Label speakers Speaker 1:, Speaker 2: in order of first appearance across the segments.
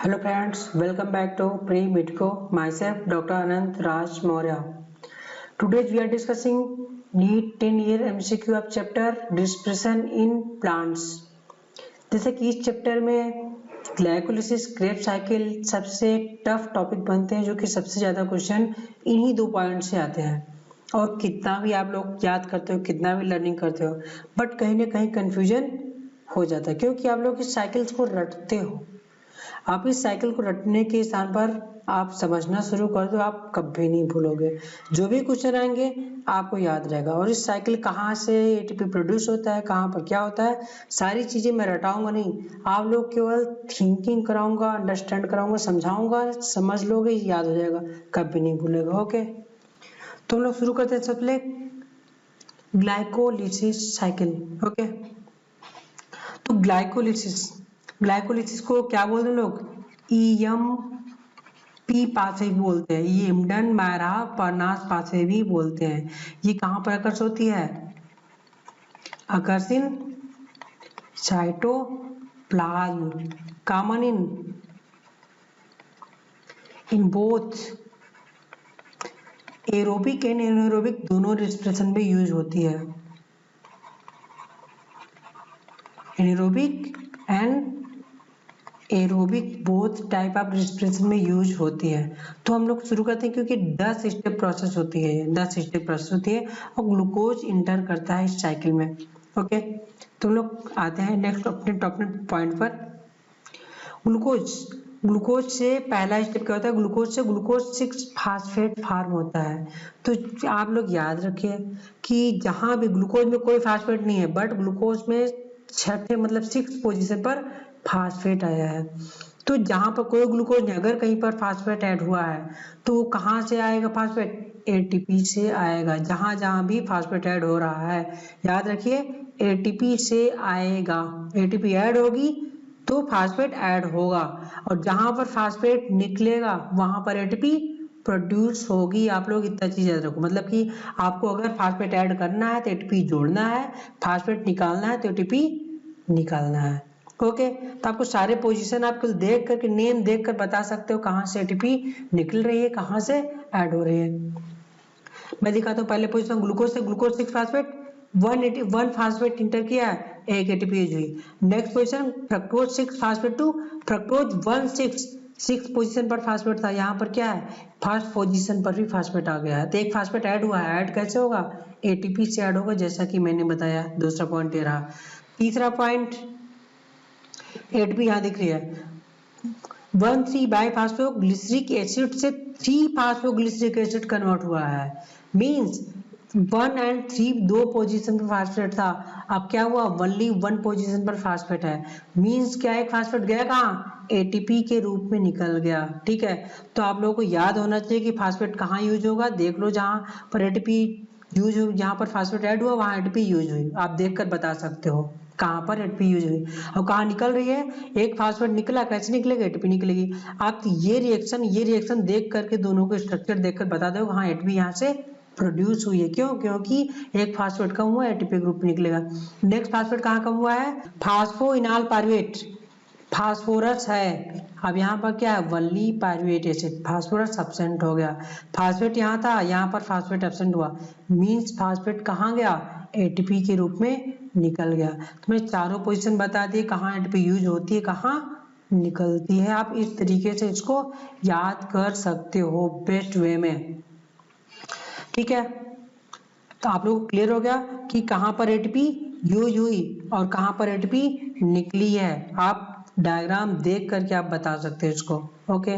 Speaker 1: Hello friends, welcome back to Pre-Midco. Myself, Dr. Anant Raj Maurya. Today we are discussing NEET 10-year MCQ of chapter Dispersion in Plants. जैसे कि इस chapter में glycolysis Krebs cycle सबसे tough topic बनते हैं, जो कि सबसे ज़्यादा क्वेश्चन इन्हीं 2 पॉइंट से आते हैं। और कितना भी आप लोग याद करते हो, कितना भी लर्निंग करते हो, बट कहीं ना कहीं कन्फ्यूजन हो जाता है, क्योंकि आप लोग इस साइकिल्स को रटते हो। आप इस साइकिल को रटने के स्थान पर आप समझना शुरू कर दो, आप कभी नहीं भूलोगे। जो भी क्वेश्चन आएंगे आपको याद रहेगा। और इस साइकिल कहाँ से एटीपी प्रोड्यूस होता है, कहाँ पर क्या होता है, सारी चीजें मैं रटाऊंगा नहीं, आप लोग केवल थिंकिंग कराऊंगा, अंडरस्टैंड कराऊंगा, समझाऊंगा, समझ लोगे, याद हो जाएगा, कभी नहीं भूलेगा। ओके, तो हम लोग शुरू करते हैं। सबसे ग्लाइकोलिसिस साइकिल। ओके, तो ग्लाइकोलिसिस को क्या बोलते हैं लोग? EMP पाथवे बोलते हैं, ये इम्डन मायरा परनास पाथवे भी बोलते हैं। ये कहाँ पर अकर्ष होती है? अकर्षिन cytoplasm, common in both aerobic and anaerobic, दोनों रेस्पिरेशन में यूज होती है। Anaerobic and aerobic both type of respiration में यूज होती है। तो हम लोग शुरू करते हैं, क्योंकि 10 स्टेप प्रोसेस होती है, 10 स्टेप प्रोसेस होती है और ग्लूकोज इंटर करता है इस साइकिल में। ओके, तो हम लोग आते हैं नेक्स्ट अपने पॉइंट पर। ग्लूकोज से पहला स्टेप क्या होता है? ग्लूकोज से ग्लूकोज 6 फास्फेट फॉर्म होता है। तो आप लोग याद रखिए कि जहां भी ग्लूकोज में कोई फास्फेट नहीं है, बट ग्लूकोज में छठे मतलब 6 पोजीशन पर फास्फेट आया है। तो जहां पर कोई ग्लूकोज नहीं, अगर कहीं पर फास्फेट ऐड हुआ है तो वो कहाँ से आएगा? फास्फेट एटीपी से आएगा। जहां जहां भी फास्फेट ऐड हो रहा है, याद रखिए, एटीपी से आएगा। एटीपी ऐड होगी तो फास्फेट ऐड होगा, और जहां पर फास्फेट निकलेगा वहां पर एटीपी प्रोड्यूस होगी। आप लोग इतना चीज याद रखो, मतलब कि आपको अगर फास्फेट ऐड करना है तो एटीपी जोड़ना है, फास्फेट निकालना है तो एटीपी निकालना है। ओके, तो आपको सारे पोजीशन आप देख करके, नेम देख कर बता सकते हो कहाँ से एटीपी निकल रही है, कहाँ से ऐड हो रही है। मैं दिखाता हूँ। पहले पोजीशन ग्लूकोज से ग्लूकोज 6 फास्फेट, 1 फास्फेट इंटर किया है, एक एटीपी यूज हुई। Next position fructose 6 phosphate to fructose 6 position पर फास्फेट था, यहाँ पर क्या है? फर्स्ट पोजीशन पर भी फास्फेट आ गया है। तो एक फास्फेट ऐड हुआ है, ऐड कैसे होगा? एटीपी से ऐड होगा, जैसा कि मैंने बताया। दूसरा पॉइंट ये रहा। तीसरा पॉइंट, एटीपी यहाँ दिख रही है, 1,3 बाईफास्फोग्लिसरिक एसिड से 3 फास्फोग्लिसरिक एसिड कन्वर्ट हुआ है। मींस 1 और 3 दो पोजीशन पर फास्फेट था, अब क्या हुआ? ओनली 1 पोजीशन पर फास्फेट है। मींस क्या, एक फास्फेट गया कहाँ? एटीपी के रूप में निकल गया। ठीक है, तो आप लोगों को याद होना चाहिए कि फास्फेट कहाँ यूज होगा। देख लो, जहां पर एटीपी यूज हो, जहां पर फास्फेट ऐड हुआ वहां एटीपी यूज हुई। आप देखकर बता सकते हो कहां पर एटीपी यूज हुई और कहां निकल रही है। एक फास्फेट निकला, कैसे निकलेगा? एटीपी निकलेगी। आप ये रिएक्शन देख करके, दोनों को स्ट्रक्चर देखकर बता दो हाँ एटीपी यहाँ से प्रोड्यूस हुई है। क्यों? क्योंकि एक फास्फेट कम हुआ, एटीपी ग्रुप निकलेगा। नेक्स्ट फास्फेट कहाँ कम हुआ है? फास्फोइनाल पायरुवेट, फास्फोरस है। अब यहाँ पर क्या है? Only pyruvate acid, phosphorus absent हो गया। फास्फेट यहाँ था, यहाँ पर फास्फेट एब्सेंट हुआ। मींस फास्फेट कहाँ गया? एटीपी के रूप में निकल गया। तो मैं चारों पोजीशन बता दिए, कहाँ एटीपी यूज होती है, कहाँ निकलती है। आप इस तरीके से इसको याद कर सकते हो बेस्ट वे में। ठीक है, तो आप लोग क्लियर हो गया कि कहां पर एटीपी यूज हुई और कहां पर एटीपी निकली है। आप डायग्राम देख करके आप बता सकते हो इसको। ओके,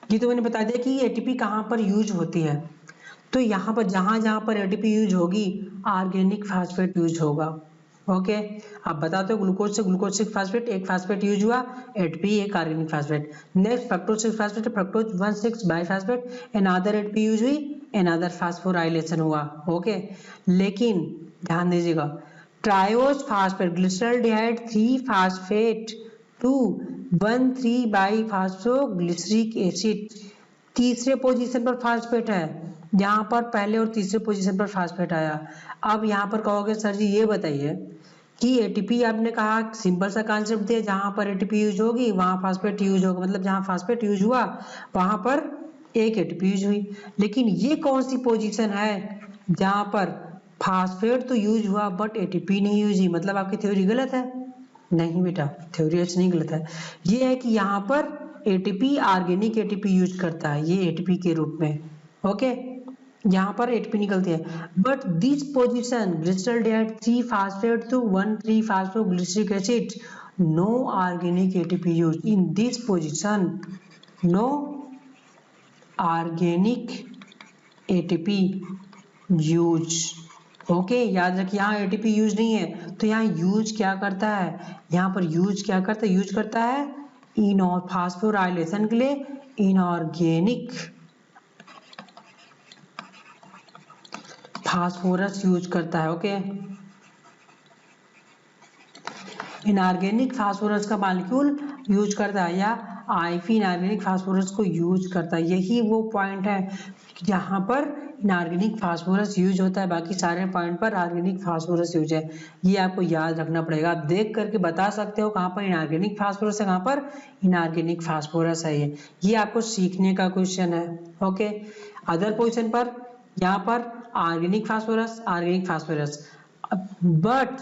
Speaker 1: ये तो मैंने बता दिया कि एटीपी कहां पर यूज होती है। तो यहाँ पर जहां जहां पर एटीपी यूज होगी, ऑर्गेनिक फास्फेट यूज होगा। ओके, आप बताते हो ग्लूकोज से ग्लूकोज 6 फास्फेट, एक फास्फेट यूज हुआ, एटीपी एक organic phosphate. Next fructose 6 phosphate, fructose 1,6 biphosphate, another ATP use हुई, अनदर फास्फोराइलेशन हुआ। ओके, लेकिन ध्यान दीजिएगा, triose phosphate glyceraldehyde 3 phosphate to 1,3 biphosphoglyceric acid, तीसरे पोजीशन पर फास्फेट है। यहाँ पर पहले और तीसरे पोजीशन पर फास्फेट आया। अब यहाँ पर कहोगे सर जी ये बताइए कि एटीपी आपने कहा सिंपल सा कॉन्सेप्ट दिया, जहां पर एटीपी यूज होगी वहां फास्फेट यूज होगा, मतलब जहां फास्फेट यूज हुआ वहां पर एक एटीपी यूज हुई। लेकिन ये कौन सी पोजीशन है जहां पर फास्फेट तो यूज हुआ बट एटीपी नहीं यूज हुई, मतलब आपकी थ्योरी गलत है? नहीं बेटा, थ्योरी अच्छी नहीं गलत है। ये है कि यहाँ पर एटीपी ऑर्गेनिक एटीपी यूज करता है, ये एटीपी के रूप में। ओके, यहाँ पर एटीपी निकलती है, but this position glyceraldehyde 3 phosphate to 1 3 phosphoglyceric acid, no organic ATP use in this position, no organic ATP use. Okay, याद रखिए यहाँ एटीपी यूज नहीं है, तो यहाँ यूज क्या करता है, यहाँ पर यूज क्या करता है, यूज करता है फास्फोराइलेशन के लिए इनऑर्गेनिक फास्फोरस यूज करता है। ओके, इनऑर्गेनिक फास्फोरस का मॉलिक्यूल यूज करता है, या आईपी इनऑर्गेनिक फास्फोरस को यूज करता है। यही वो पॉइंट है जहां पर इनऑर्गेनिक फास्फोरस यूज होता है, बाकी सारे पॉइंट पर ऑर्गेनिक फास्फोरस यूज है। ये आपको याद रखना पड़ेगा, आप देख करके बता सकते हो कहाँ पर इनऑर्गेनिक फास्फोरस है, कहाँ पर इनऑर्गेनिक फास्फोरस है। ये आपको सीखने का क्वेश्चन है। ओके, अदर पोजिशन पर यहाँ पर organic phosphorus but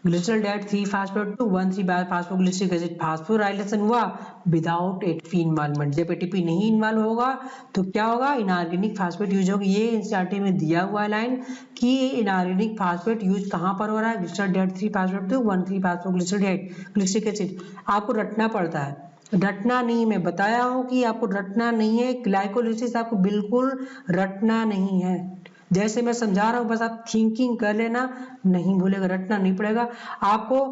Speaker 1: glyceraldehyde 3 phosphate to 1 3 phosphoglyceric acid, phosphorylation हुआ विदाउट एटीपी इन्वॉल्वमेंट। जब एटीपी नहीं इन्वॉल्व होगा तो क्या होगा, इनऑर्गेनिक फास्फेट यूज होगी। ये एनसीईआरटी में दिया हुआ है लाइन कि इनऑर्गेनिक फास्फेट यूज कहाँ पर हो रहा है, ग्लिसरॉल्डेहाइड 3 फास्फेट टू 1 3 फास्फोग्लिसरिक एसिड। आपको रटना पड़ता है, रटना नहीं, मैं बताया हूँ कि आपको रटना नहीं है, ग्लाइकोलिसिस आपको बिल्कुल रटना नहीं है। जैसे मैं समझा रहा हूँ बस आप थिंकिंग कर लेना, नहीं भूलेगा, रटना नहीं पड़ेगा आपको।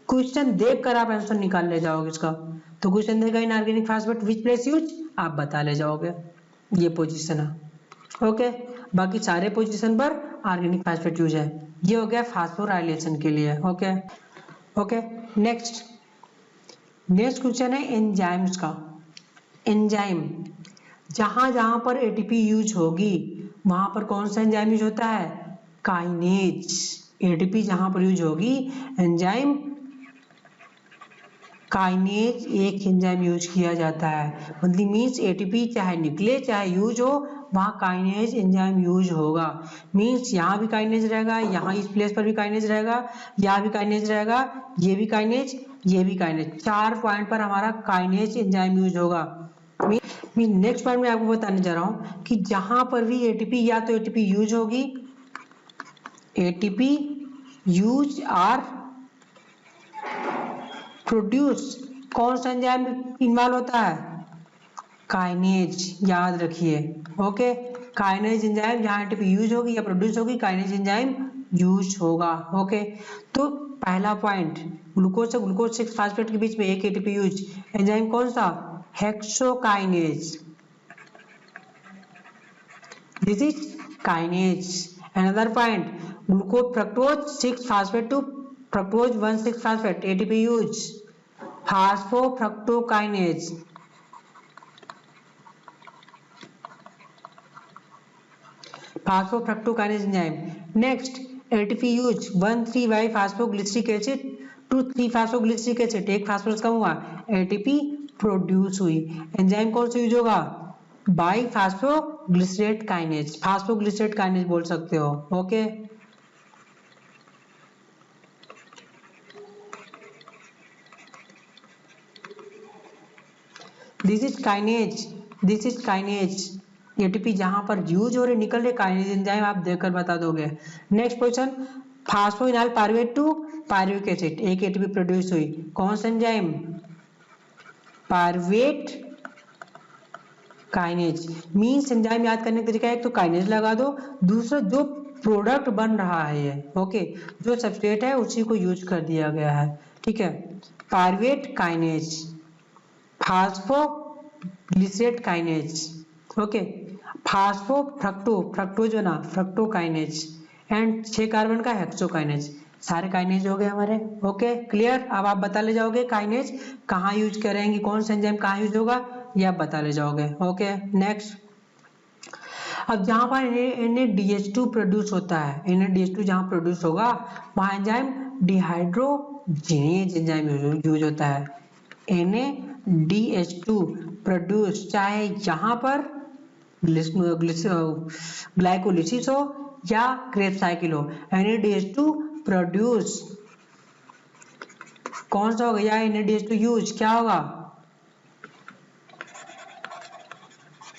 Speaker 1: क्वेश्चन देख कर आप आंसर निकाल ले जाओगे इसका। तो क्वेश्चन देगा inorganic phosphate which place use, आप बता ले जाओगे, ये पोजीशन है। ओके, बाकी सारे पोजीशन पर ऑर्गेनिक फास्फेट यूज है। ये हो गया फास्फोराइलेशन के लिए। ओके ओके, नेक्स्ट क्वेश्चन है एंजाइम्स का। एंजाइम, जहां जहां पर एटीपी यूज होगी वहां पर कौन सा एंजाइम यूज होता है, काइनेज। एटीपी जहां पर यूज होगी एंजाइम काइनेज एक एंजाइम यूज किया जाता है, मतलब मीन्स एटीपी चाहे निकले चाहे यूज हो वहां काइनेज एंजाइम यूज होगा। मीन्स यहाँ भी काइनेज रहेगा, यहाँ इस प्लेस पर भी काइनेज रहेगा, यहाँ भी काइनेज रहेगा, ये भी काइनेज, ये भी काइनेज, 4 पॉइंट पर हमारा काइनेज एंजाइम यूज होगा। नेक्स्ट पॉइंट में आपको बताने जा रहा हूं कि जहां पर भी एटीपी, या तो एटीपी यूज होगी, एटीपी यूज आर प्रोड्यूस, कौन सा एंजाइम इन्वॉल्व होता है, काइनेज, याद रखिए। ओके, काइनेज एंजाइम जहां एटीपी यूज होगी या प्रोड्यूस होगी काइनेज एंजाइम यूज होगा। ओके, तो पहला पॉइंट, ग्लूकोज से ग्लूकोज 6 फास्फेट के बीच में एक एटीपी यूज, एंजाइम कौन सा, hexokinase, this is kinase. Another point, glucose fructose 6 phosphate to fructose 1 6 phosphate, ATP use, phosphofructokinase, phosphofructokinase enzyme. Next, ATP use 1 3 y phosphoglyceric acid to 3 phosphoglyceric acid, एक phosphorus कम हुआ, ATP produce हुई। Enzyme कौन सा use होगा, by phosphoglycerate kinase, phosphoglycerate kinase बोल सकते हो। Okay, this is kinase, ATP जहां पर यूज हो रहे निकल रहे काइनेज एंजाइम आप देखकर बता दोगे। Next question, phosphoenol pyruvate to pyruvic acid, एक एटीपी प्रोड्यूस हुई, कौन सा enzyme, pyruvate kinase. Means enzyme याद करने का तरीका है, एक तो काइनेज लगा दो, दूसरा जो प्रोडक्ट बन रहा है ये, ओके, जो सबस्ट्रेट है उसी को यूज कर दिया गया है। ठीक है, pyruvate kinase, phosphoglycerate kinase, okay, fructose बना फ्रक्टोकाइनेज, एंड 6 कार्बन का हेक्सोकाइनेज, सारे काइनेज हो गए हमारे। Okay, clear. अब आप बता ले जाओगे काइनेज कहाँ यूज करेंगे, कौन सा एंजाइम कहाँ यूज होगा, ये आप बता ले जाओगे। ओके, नेक्स्ट, अब जहां पर NADH2 प्रोड्यूस होता है, NADH2 जहां प्रोड्यूस होगा वहां एंजाइम डिहाइड्रोजिनेज एंजाइम यूज होता है। NADH2 प्रोड्यूस, चाहे यहाँ पर ग्लाइकोलिसिस हो या क्रेब्स साइकिल हो, NADH2 प्रोड्यूस कौन सा होगा, या NADH2 यूज क्या होगा,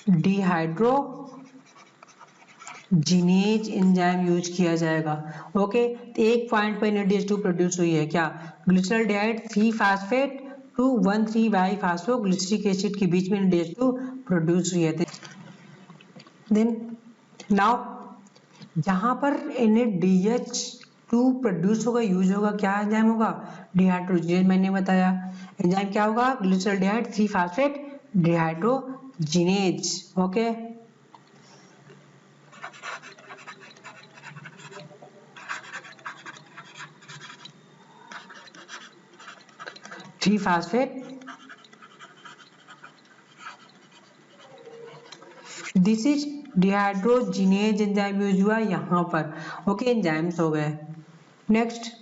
Speaker 1: डिहाइड्रोजिनेज एंजाइम यूज किया जाएगा। ओके, तो एक पॉइंट पर NADH2 प्रोड्यूस हुई है क्या, ग्लिसरॉल्डिहाइड 3 फास्फेट टू 1,3-बाइफास्फोग्लिसरिक एसिड के बीच में NADH2 प्रोड्यूस हुई है। देन नाउ जहां पर NADH2 प्रोड्यूस होगा, यूज होगा, क्या एंजाइम होगा, डिहाइड्रोजिनेज। मैंने बताया एंजाइम क्या होगा, glyceraldehyde 3 phosphate dehydrogenase. Okay, three phosphate, this is dehydrogenase enzyme use हुआ यहाँ पर। ओके, एंजाइम्स हो गए। नेक्स्ट,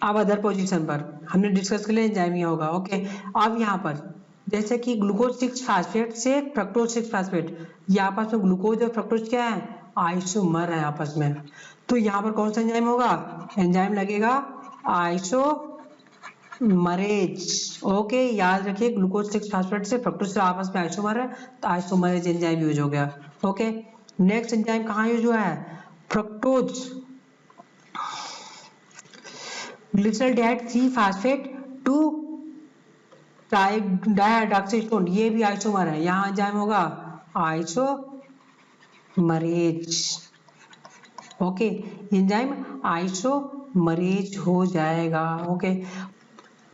Speaker 1: अब अदर पोजीशन पर हमने डिस्कस कर लिया एंजाइम यहाँ होगा। ओके, अब यहाँ पर जैसे कि ग्लूकोज 6 फास्फेट से फ्रक्टोज 6 फास्फेट, ये आपस में ग्लूकोज और फ्रक्टोज क्या है, आइसोमर है आपस में। तो यहाँ पर कौन सा एंजाइम होगा, एंजाइम लगेगा आइसोमरेज। ओके, याद रखिए ग्लूकोज 6 फास्फेट से फ्रक्टोज से आपस में आइसोमर है, तो आइसोमरेज एंजाइम यूज हो गया। ओके, नेक्स्ट एंजाइम कहाँ यूज हुआ है, फ्रक्टोज ग्लिसरॉल्डिहाइड 3 फास्फेट टू डाइहाइड्रॉक्सीस्टोन, ये भी आइसोमर है, यहाँ एंजाइम होगा आइसोमरेज। ओके, एंजाइम आइसोमरेज हो जाएगा। ओके,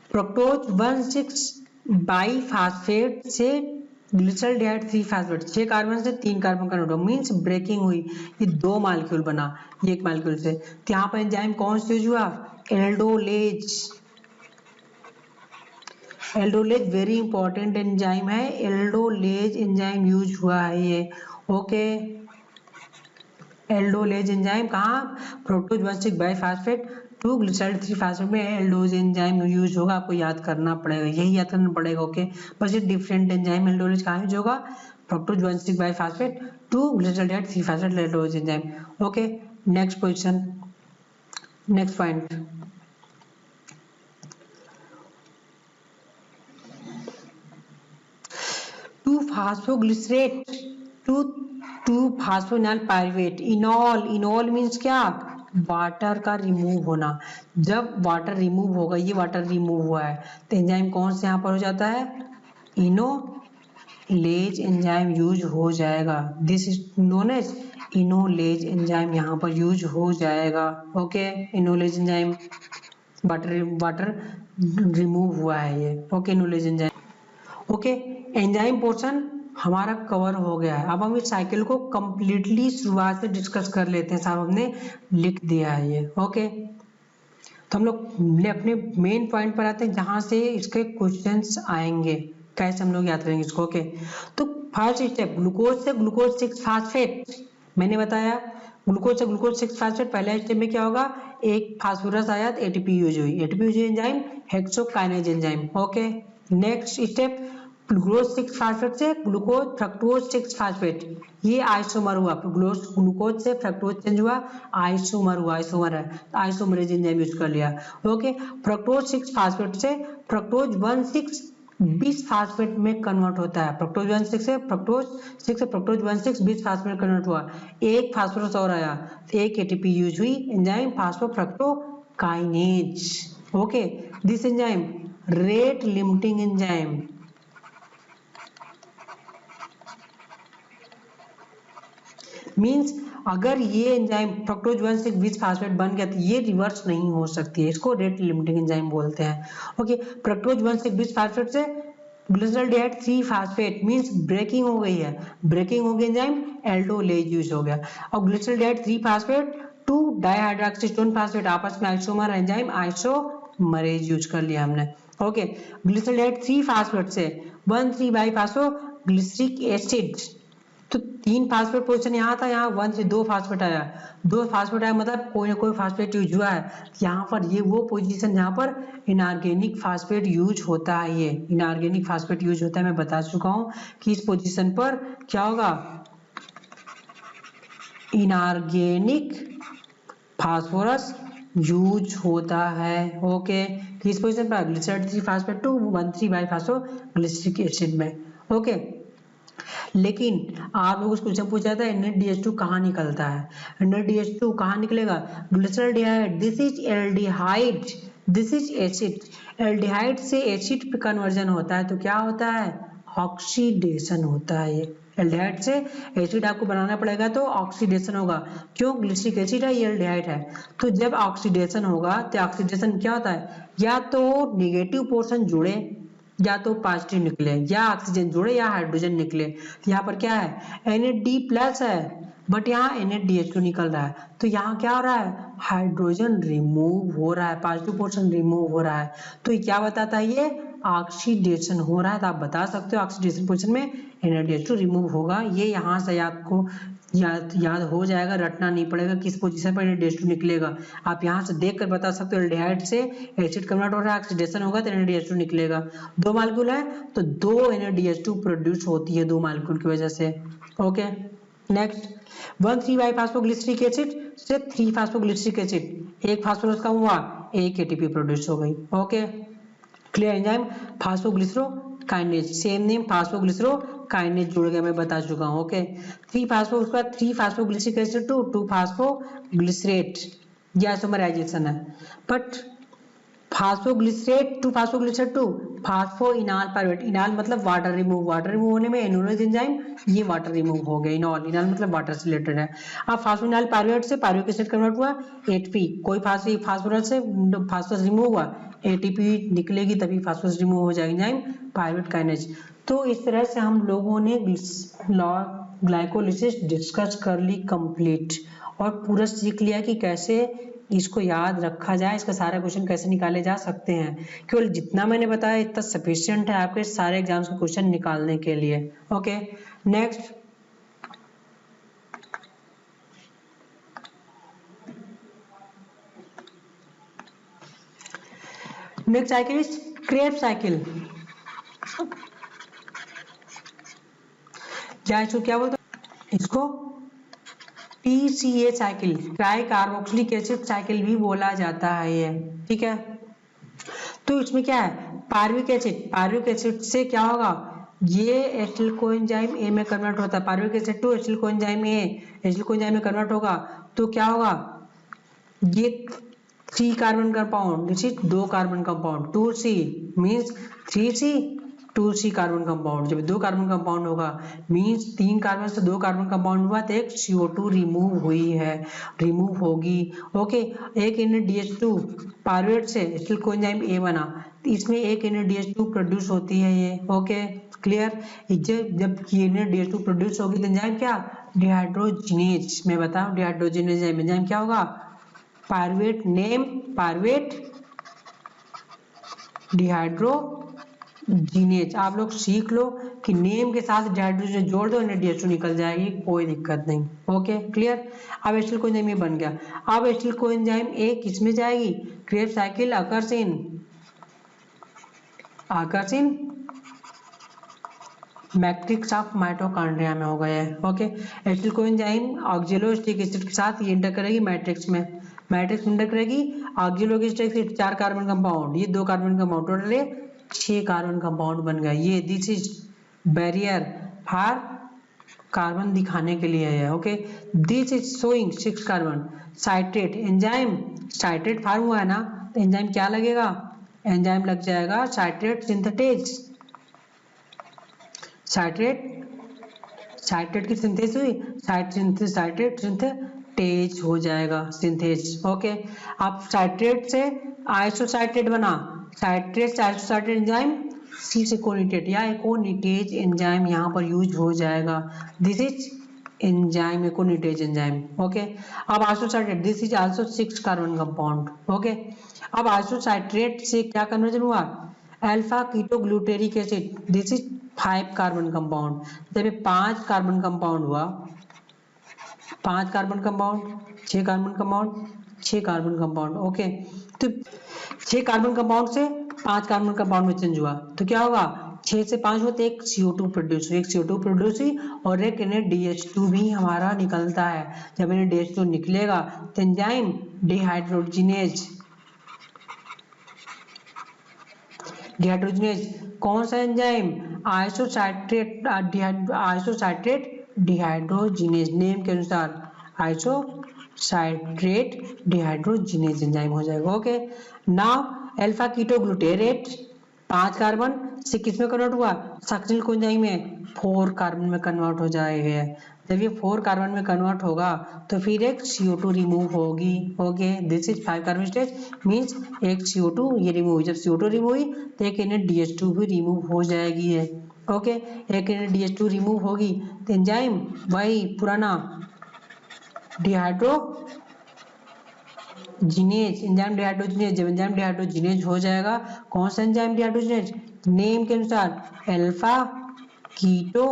Speaker 1: फ्रक्टोज 1,6-बाइफास्फेट से ग्लिसरॉल्डिहाइड 3 फास्फेट, 6 कार्बन से 3 कार्बन कन्वर्ट हुआ, मीन्स ब्रेकिंग हुई, ये 2 मॉलिक्यूल बना, ये एक मॉलिक्यूल से। तो यहाँ पर एंजाइम कौन सा यूज हुआ, aldolase. Aldolase very important enzyme है, एल्डोलेज एंजाइम यूज हुआ है ये। ओके, एल्डोलेज एंजाइम कहाँ, फ्रक्टोज 1,6-बाइफास्फेट टू ग्लिसरॉल्डिहाइड 3 फास्फेट में एल्डोलेज एंजाइम यूज होगा, आपको याद करना पड़ेगा, यही याद करना पड़ेगा। ओके, बस ये डिफरेंट एंजाइम एल्डोलेज कहाँ यूज होगा, फ्रक्टोज 1,6-बाइफास्फेट to glyceraldehyde 3 phosphate aldolase enzyme. Okay, next position, next point, to phosphoglycerate to phosphoenol pyruvate, enol, enol means क्या, वाटर का रिमूव होना। जब वाटर रिमूव होगा, ये वाटर रिमूव हुआ है, तो एंजाइम कौन से यहाँ पर हो जाता है, इनोलेज एंजाइम यूज हो जाएगा। This is known as enolase enzyme यहाँ पर यूज हो जाएगा। Okay, enolase enzyme, water remove हुआ है ये। Okay, enolase enzyme. Okay, enzyme portion हमारा कवर हो गया है। अब हम इस साइकिल को कंप्लीटली शुरुआत से डिस्कस कर लेते हैं, साहब हमने लिख दिया है ये। ओके, तो हम लोग अपने मेन पॉइंट पर आते हैं जहां से इसके क्वेश्चंस आएंगे, कैसे हम लोग याद करेंगे इसको। ओके, तो फर्स्ट स्टेप, ग्लूकोज से ग्लूकोज 6 फास्फेट, मैंने बताया ग्लूकोज से ग्लूकोज 6 फास्फेट, पहले स्टेप में क्या होगा, एक फास्फोरस आया, एटीपी यूज हुई, ATP use enzyme hexokinase enzyme. Okay, next step, glucose 6 phosphate से ग्लूकोज फ्रक्टोज 6 फास्फेट, ये आइसोमर हुआ, ग्लूकोज से फ्रक्टोज चेंज हुआ, आइसोमर हुआ, आइसोमर है, आइसोमरेज एंजाइम यूज कर लिया। ओके, फ्रक्टोज 6 फास्फेट से फ्रक्टोज 1,6-20 फास्फेट में कन्वर्ट होता है, फ्रक्टोज 1,6 से फ्रक्टोज 6 से फ्रक्टोज 1,6-20 फास्फेट कन्वर्ट हुआ, एक फास्फोरस और आया, एक एटीपी यूज हुई, enzyme phosphofructokinase. Okay, this enzyme rate limiting enzyme, means अगर ये एंजाइम फ्रक्टोज 1,6-20 फास्फेट बन गया तो ये रिवर्स नहीं हो सकती है, इसको रेट लिमिटिंग एंजाइम बोलते हैं। ओके, फ्रक्टोज 1,6-20 फास्फेट से ग्लिसरॉल्डिहाइड 3 फास्फेट मींस ब्रेकिंग हो गई है, ब्रेकिंग हो गई एंजाइम एल्डोलेज यूज हो गया। और ग्लिसरॉल्डिहाइड 3 फास्फेट टू डाइहाइड्रॉक्सीस्टोन फास्फेट, आपस में आइसोमर एंजाइम आइसोमरेज यूज कर लिया हमने। ओके, ग्लिसरॉल्डिहाइड 3 फास्फेट से 1,3-बाइफास्फोग्लिसरिक एसिड तो 3 फास्फेट पोजीशन यहाँ था, यहाँ 1 से 2 फास्फेट आया, 2 फास्फेट आया मतलब कोई ना कोई फास्फेट यूज हुआ है। यहाँ पर ये वो पोजीशन जहाँ पर इनऑर्गेनिक फास्फेट यूज होता है, ये इनऑर्गेनिक फास्फेट यूज होता है। मैं बता चुका हूँ कि इस पोजीशन पर क्या होगा, इनऑर्गेनिक फास्फोरस यूज होता है। ओके, किस पोजीशन पर, ग्लिसराइड 3 फास्फेट टू 1,3 बाइफास्फोग्लिसरिक एसिड में। ओके, लेकिन आप लोग क्वेश्चन पूछा था NADH2 कहाँ निकलता है, NADH2 कहाँ निकलेगा, glyceraldehyde, this is aldehyde, this is acid. Aldehyde से एसिड पे कन्वर्जन होता है तो क्या होता है, ऑक्सीडेशन होता है। ये एल्डिहाइड से एसिड आपको बनाना पड़ेगा तो ऑक्सीडेशन होगा। क्यों, ग्लिसरिक एसिड है, ये एल्डिहाइड है। तो जब ऑक्सीडेशन होगा तो ऑक्सीडेशन क्या होता है, या तो निगेटिव पोर्शन जुड़े या तो पॉजिटिव निकले, या ऑक्सीजन जुड़े या हाइड्रोजन निकले। यहाँ पर क्या है, Na+ है बट यहाँ NADH2 निकल रहा है, तो यहाँ क्या हो रहा है, हाइड्रोजन रिमूव हो रहा है, पॉजिटिव पोर्शन रिमूव हो रहा है। तो ये क्या बताता है, ये ऑक्सीडेशन हो रहा है। तो आप बता सकते हो ऑक्सीडेशन पोर्शन में NADH2 रिमूव होगा। ये यहाँ से आपको याद हो जाएगा, रटना नहीं पड़ेगा किस पोजीशन पर NADH2 निकलेगा। आप यहाँ से देख कर बता सकते हो, एल्डिहाइड से एसिड कन्वर्ट हो रहा है, ऑक्सीडेशन होगा तो NADH2 निकलेगा। 2 मॉलिक्यूल है तो 2 NADH2 प्रोड्यूस होती है 2 मॉलिक्यूल की वजह से। ओके, नेक्स्ट 1,3-बाइफास्फोग्लिसरिक एसिड से 3-फास्फोग्लिसरिक एसिड, एक फास्फोरस कम हुआ, एक ATP प्रोड्यूस हो गई। Okay, clear. Enzyme phosphoglycerokinase, same name phosphoglycerokinase जुड़ गया, मैं बता चुका हूँ। ओके, 3-फास्फोग्लिसरिक एसिड टू 2-फास्फोग्लिसरेट, ये आइसोमराइजेशन है। But phosphoglycerate to phosphoglycerate to phosphoenol pyruvate, enol मतलब वाटर रिमूव, वाटर रिमूव होने में एनोलेज एंजाइम, ये वाटर रिमूव हो गया, इनॉल, इनॉल मतलब वाटर से रिलेटेड है। अब फास्फोइनॉल पायरुवेट से पायरुविक एसिड कन्वर्ट हुआ ATP, कोई फास्फोरस से फास्फोरस रिमूव हुआ, ATP निकलेगी तभी फास्फोरस रिमूव हो जाएगा, एंजाइम पायरुवेट काइनेज। तो इस तरह से हम लोगों ने ग्लाइकोलिसिस डिस्कस कर ली कंप्लीट, और पूरा सीख लिया कि कैसे इसको याद रखा जाए, इसका सारा क्वेश्चन कैसे निकाले जा सकते हैं। केवल जितना मैंने बताया इतना सफिशिएंट है आपके सारे एग्जाम्स के क्वेश्चन निकालने के लिए। Okay, next cycle is Krebs cycle, क्या बोलते हैं इसको, TCA cycle, try carboxylic acid cycle भी बोला जाता है ये, ठीक है। तो इसमें क्या है, पायरुविक एसिड से क्या होगा, ये एसिटिल कोएंजाइम A में कन्वर्ट होता है, pyruvic acid to acetyl coenzyme A, acetyl coenzyme में कन्वर्ट होगा तो क्या होगा, ये 3 carbon compound, this is 2 carbon compound, 2C means 3C 2C carbon compound. जब 2 कार्बन कंपाउंड होगा मींस 3 कार्बन से 2 कार्बन कंपाउंड हुआ तो एक CO2 रिमूव हुई है, रिमूव होगी। ओके, एक NADH2 पायरुवेट से एसिटिल कोएंजाइम A बना, इसमें एक NADH2 प्रोड्यूस होती है ये। Okay, clear. जब NADH2 प्रोड्यूस होगी तो एंजाइम क्या, डिहाइड्रोजिनेज, मैं बताऊं डिहाइड्रोजिनेज एंजाइम क्या होगा, पायरुवेट नेम, पायरुवेट डिहाइड्रोजिनेज। आप लोग सीख लो कि नेम के साथ डिहाइड्रोजिनेज जोड़ दो, NADH2 निकल जाएगी, कोई दिक्कत नहीं। Okay, clear. अब एसिटिल कोएंजाइम ये बन गया। अब एसिटिल कोएंजाइम A किस में जाएगी, Krebs cycle occurs in matrix of mitochondria में हो गया है। Okay, acetyl coenzyme oxaloacetic acid के साथ ये इंटर करेगी मैट्रिक्स में, मैट्रिक्स इंटर करेगी ऑक्जेलोएसिटिक एसिड 4 कार्बन कंपाउंड, ये 2 carbon compound, total 6 carbon compound बन गया। ये this is barrier for carbon दिखाने के लिए है। Okay, this is showing 6 carbon. Citrate enzyme, citrate form हुआ है ना, तो एंजाइम क्या लगेगा, एंजाइम लग जाएगा साइट्रेट सिंथेटेज, साइट्रेट की सिंथेस हुई, साइट्रेट सिंथेटेज हो जाएगा, सिंथेज। ओके, अब साइट्रेट से आइसोसाइट्रेट बना, साइट्रेट से आइसोसाइट्रेट एंजाइम C से कोनिटेट या एकोनिटेज एंजाइम यहाँ पर यूज हो जाएगा, this is enzyme aconitase enzyme. Okay, अब isocitrate, this is also 6 carbon compound. Okay, अब आइसोसाइट्रेट से क्या कन्वर्जन हुआ, alpha ketoglutaric acid, this is 5 carbon compound. जब ये 5 कार्बन कंपाउंड हुआ, 5 carbon compound, 6 carbon compound, 6 carbon compound. Okay, तो 6 carbon compound से 5 कार्बन कंपाउंड में चेंज हुआ तो क्या होगा, 6 से 5 होते एक CO2 प्रोड्यूस हुई, एक CO2 प्रोड्यूस हुई और एक NADH2 भी हमारा निकलता है। जब NADH2 निकलेगा तो एंजाइम डिहाइड्रोजिनेज, डिहाइड्रोजिनेज कौन सा एंजाइम, आइसोसाइट्रेट डिहाइड्रोजिनेज, नेम के अनुसार आइसोसाइट्रेट डिहाइड्रोजिनेज एंजाइम हो जाएगा। Okay, now alpha ketoglutarate 5 carbon से किस में कन्वर्ट हुआ, सक्सिनिल कोएंजाइम में 4 कार्बन में कन्वर्ट हो जाएगा। जब ये 4 कार्बन में कन्वर्ट होगा तो फिर एक CO2 रिमूव होगी। Okay, this is 5 carbon stage means एक CO2 ये रिमूव हुई। जब CO2 रिमूव हुई तो एक NADH2 भी रिमूव हो जाएगी है। ओके, एक NADH2 रिमूव होगी तो एंजाइम वही पुराना डिहाइड्रोजिनेज, एंजाइम डिहाइड्रोजिनेज, जब एंजाइम डिहाइड्रोजिनेज हो जाएगा, कौन सा एंजाइम डिहाइड्रोजिनेज, नेम के अनुसार alpha keto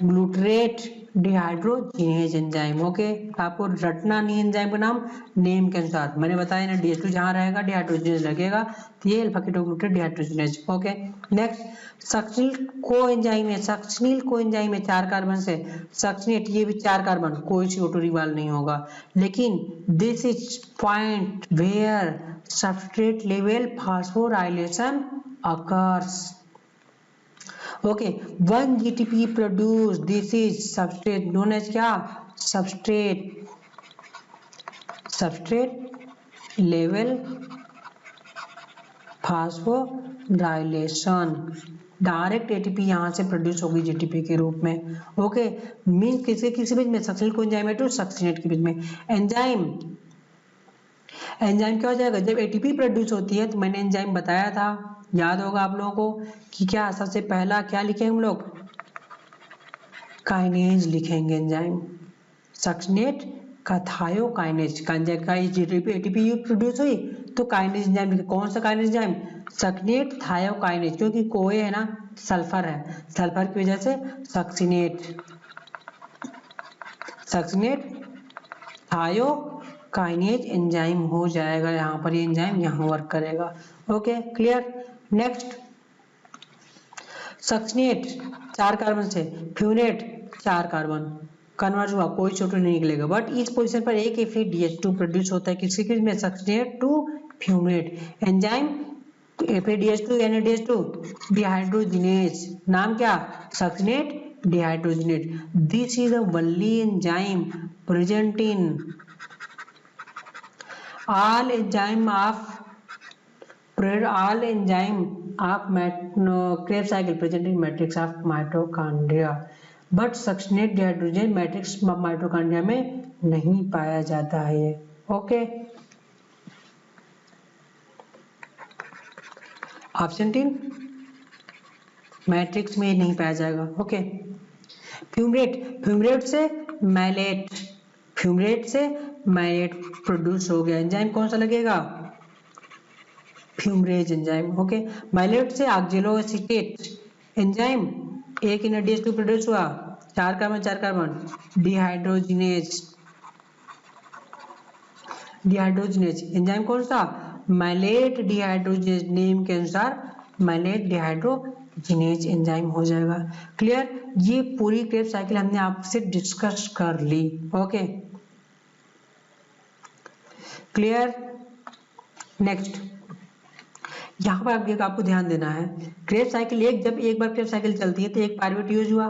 Speaker 1: glutarate dehydrogenase enzyme. Okay, आपको रटना नहीं एंजाइम का नाम, नेम के अनुसार मैंने बताया ना, DH2 जहां रहेगा डिहाइड्रोजिनेज लगेगा तो ये alpha keto glutarate dehydrogenase. Okay, next succinyl coenzyme है, सक्सिनिल कोएंजाइम है 4 कार्बन से, सक्सिनेट ये भी 4 कार्बन, कोई CO2 रिवाल नहीं होगा। लेकिन this is point where substrate level phosphorylation occurs. Okay, 1 GTP produce, this is substrate known as क्या, substrate level phosphorylation, direct ATP यहाँ से प्रोड्यूस होगी GTP के रूप में। ओके, मीन किसी किसी बीच में, सक्सिनिल कोएंजाइम है तो सक्सिनेट के बीच में। एंजाइम क्या हो जाएगा, जब ATP प्रोड्यूस होती है तो मैंने एंजाइम बताया था, याद होगा आप लोगों को कि क्या सबसे पहला क्या लिखेंगे हम लोग, काइनेज लिखेंगे एंजाइम, सक्सिनेट का थायोकाइनेज का ATP प्रोड्यूस हुई तो काइनेज एंजाइम लिखे। कौन सा काइनेज एंजाइम, सक्सिनेट थायोकाइनेज, क्योंकि कोए है ना, सल्फर है, सल्फर की वजह से सक्सिनेट थायोकाइनेज एंजाइम हो जाएगा। यहाँ पर ये एंजाइम यहाँ वर्क करेगा। Okay, clear. Next succinate 4 carbon से, फ्यूनेट 4 कार्बन कन्वर्ट हुआ, कोई CO2 नहीं निकलेगा, बट इस पोजीशन पर एक FADH2 प्रोड्यूस होता है, किसके में, succinate to fumarate. Enzyme FADH2 NADH2 dehydrogenase, नाम क्या, succinate dehydrogenate. This is a only enzyme present in all enzyme of Krebs cycle present in matrix of mitochondria, but succinate dehydrogenase matrix mitochondria में नहीं पाया जाता है ये। Okay, option 3 matrix में नहीं पाया जाएगा। ओके, फ्यूमरेट से मैलेट प्रोड्यूस हो गया, एंजाइम कौन सा लगेगा, फ्यूमरेज एंजाइम। ओके, मैलेट से ऑक्जेलोएसीटेट एंजाइम, एक NADH2 प्रोड्यूस हुआ, 4 कार्बन, डिहाइड्रोजिनेज एंजाइम कौन सा, मैलेट डिहाइड्रोजिनेज, नेम के अनुसार मैलेट डिहाइड्रोजिनेज एंजाइम हो जाएगा। क्लियर, ये पूरी क्रेब्स साइकिल हमने आपसे डिस्कस कर ली। Okay, clear. नेक्स्ट यहाँ पर आपको ध्यान देना है, क्रेब्स साइकिल जब एक बार क्रेब्स साइकिल चलती है तो एक पाइरुवेट यूज हुआ,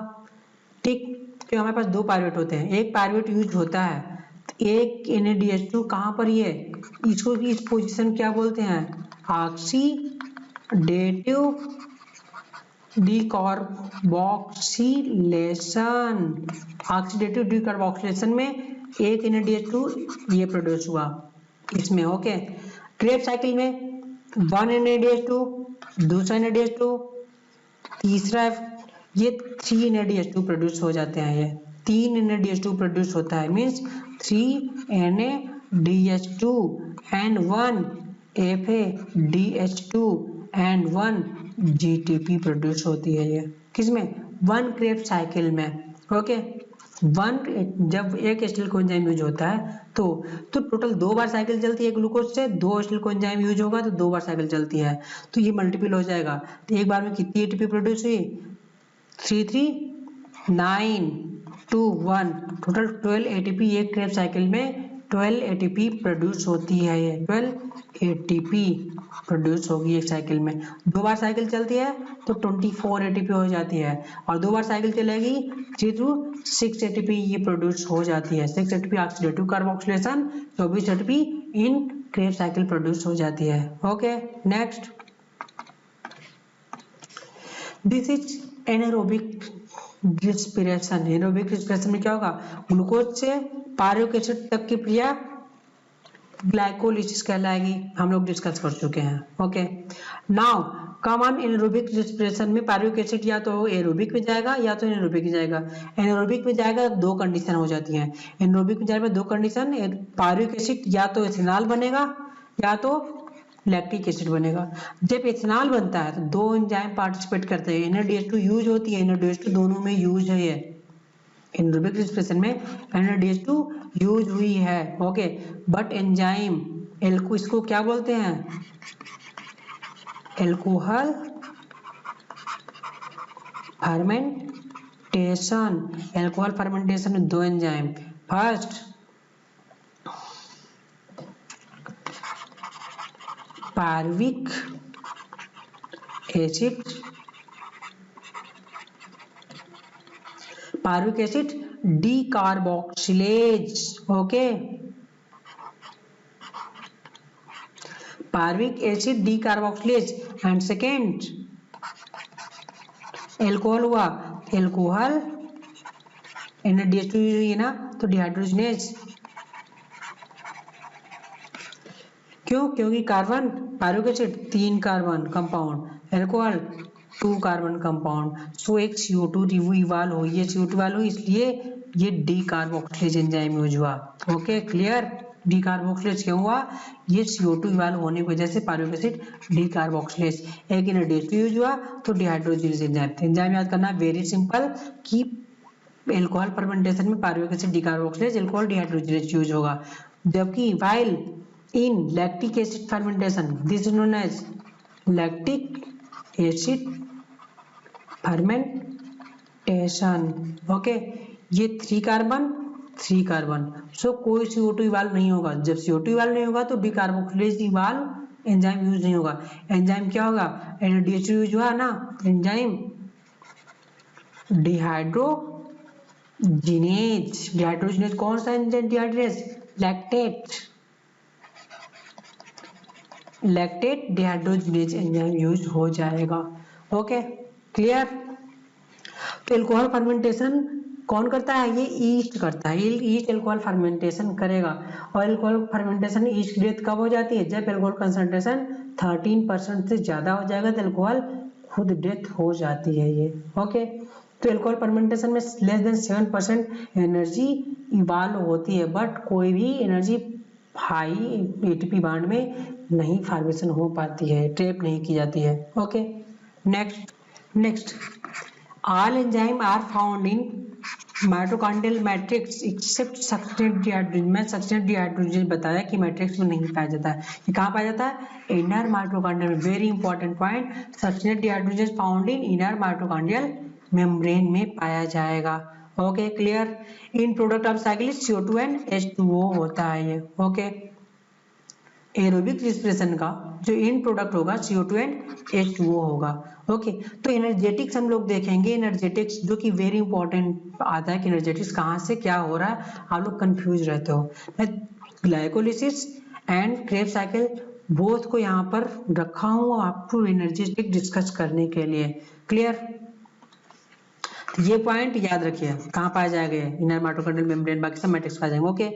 Speaker 1: ठीक, तो हमारे पास 2 पाइरुवेट होते हैं, एक पाइरुवेट यूज होता है तो एक NADH2 कहाँ पर ही है, इसको इस पोजीशन क्या बोलते हैं, ऑक्सीडेटिव डीकार्बोक्सिलेशन में एक NADH2 ये प्रोड्यूस हुआ इसमें। ओके, क्रेब्स साइकिल में 1 NADH2, दूसरा NADH2, तीसरा ये 3 NADH2 प्रोड्यूस हो जाते हैं, ये 3 NADH2 प्रोड्यूस होता है, means 3 NADH2 and 1 FADH2 and 1 GTP produce होती है। ये किसमें? वन क्रेब्स साइकिल में। ओके, वन जब एक एसिटिल कोएंजाइम यूज होता है तो टोटल 2 बार साइकिल चलती है ग्लूकोज से, 2 एसिटिल कोएंजाइम यूज होगा तो 2 बार साइकिल चलती है, तो ये मल्टीपल हो जाएगा। तो एक बार में कितनी एटीपी प्रोड्यूस हुई? 3 3 9 2 1, टोटल 12 एटीपी एक क्रेब साइकिल में 12 एटीपी प्रोड्यूस होती है। ये 12 एटीपी प्रोड्यूस होगी एक साइकिल में। 2 बार साइकिल चलती है तो 24 एटीपी हो जाती है, और 2 बार साइकिल चलेगी 3 to 6 एटीपी ये प्रोड्यूस हो जाती है। 6 ATP oxidative carboxylation, 24 ATP in Krebs cycle produce हो जाती है। Okay, next, this is anaerobic respiration. Anaerobic respiration में क्या होगा? ग्लूकोज से पायरुवेट एसिड तक की क्रिया ग्लाइकोलिसिस कहलाएगी, हम लोग डिस्कस कर चुके हैं। Okay, now come on anaerobic respiration में पायरुवेट एसिड या तो एरोबिक में जाएगा या तो एनारोबिक में जाएगा। एनारोबिक में जाएगा तो 2 कंडीशन हो जाती हैं। एनारोबिक में जाएगा 2 कंडीशन, पायरुवेट एसिड या तो इथेनॉल बनेगा या तो लैक्टिक एसिड बनेगा। जब इथेनॉल बनता है तो 2 एंजाइम पार्टिसिपेट करते हैं, NADH2 यूज होती है, NADH2 दोनों में यूज है। ये एनारोबिक रिस्पिरेशन में NADH2 यूज हुई है। ओके, बट एंजाइम एल्को, इसको क्या बोलते हैं? Alcohol fermentation. एल्कोहल फर्मेंटेशन में 2 enzyme, first pyruvic acid, pyruvic acid decarboxylase. Okay, pyruvic acid decarboxylase, and second alcohol हुआ, एल्कोहल NADH2 है ना, तो डिहाइड्रोजनेज। क्यों? क्योंकि carbon, pyruvic acid 3 carbon compound, alcohol 2 carbon compound, so एक CO2 इवाल हुई, ये CO2 इवाल हुई, इसलिए ये डीकार्बोक्सिलेज एंजाइम यूज हुआ। Okay, clear? डीकार्बोक्सिलेज क्यों हुआ? ये CO2 इवाल होने की वजह से पायरुविक एसिड डीकार्बोक्सिलेज। एक NADH2 यूज हुआ तो डिहाइड्रोजनेज एंजाइम। एंजाइम याद करना वेरी सिंपल, कि एल्कोहल फर्मेंटेशन में pyruvic acid decarboxylase, alcohol dehydrogenase use होगा। जबकि while in lactic acid fermentation, this is known as lactic acid fermentation. Okay, ये 3 कार्बन 3 कार्बन, सो कोई CO2 इवाल्व नहीं होगा। जब CO2 इवाल्व नहीं होगा तो डीकार्बोक्सिलेज इवाल्व एंजाइम यूज नहीं होगा। एंजाइम क्या होगा? NADH2 यूज हुआ ना, एंजाइम डिहाइड्रोजिनेज। डिहाइड्रोजिनेज कौन सा enzyme? Dehydrase, lactate, lactate dehydrogenase enzyme use हो जाएगा। Okay, clear? तो एल्कोहल फर्मेंटेशन कौन करता है? ये ईस्ट करता है। ईस्ट एल्कोहल फर्मेंटेशन करेगा, और एल्कोहल फर्मेंटेशन ईस्ट डेथ कब हो जाती है? जब एल्कोहल कंसंट्रेशन 13% से ज्यादा हो जाएगा तो एल्कोहल खुद डेथ हो जाती है ये। ओके, तो एल्कोहल फर्मेंटेशन में लेस देन 7% एनर्जी इवाल्व होती है, बट कोई भी एनर्जी हाई एटीपी बांड में नहीं फॉर्मेशन हो पाती है, ट्रैप नहीं की जाती है। Okay, next all enzyme are found in mitochondrial matrix except succinate dehydrogenase. मैं सक्सिनेट डिहाइड्रोजनेज बताया कि मैट्रिक्स में नहीं पाया जाता है। ये कहाँ पाया जाता है? इनर माइटोकॉन्ड्रियल में। Very important point, succinate dehydrogenase found in inner mitochondrial membrane में पाया जाएगा। Okay, clear? In product of cycle CO2 and H2O होता है ये। ओके, एरोबिक रिस्पिरेशन का जो इन प्रोडक्ट होगा CO2 एंड H2O होगा। ओके, तो एनर्जेटिक्स हम लोग देखेंगे। एनर्जेटिक्स जो कि वेरी इंपॉर्टेंट आता है कि एनर्जेटिक्स कहाँ से क्या हो रहा है, आप लोग कंफ्यूज रहते हो। मैं glycolysis and Krebs cycle both को यहाँ पर रखा हूँ आपको एनर्जेटिक डिस्कस करने के लिए। क्लियर? ये पॉइंट याद रखिए, कहाँ पाया जाएगा? इनर माइटोकॉन्ड्रियल मेम्ब्रेन, बाकी सब मैट्रिक्स पाया जाएंगे। ओके,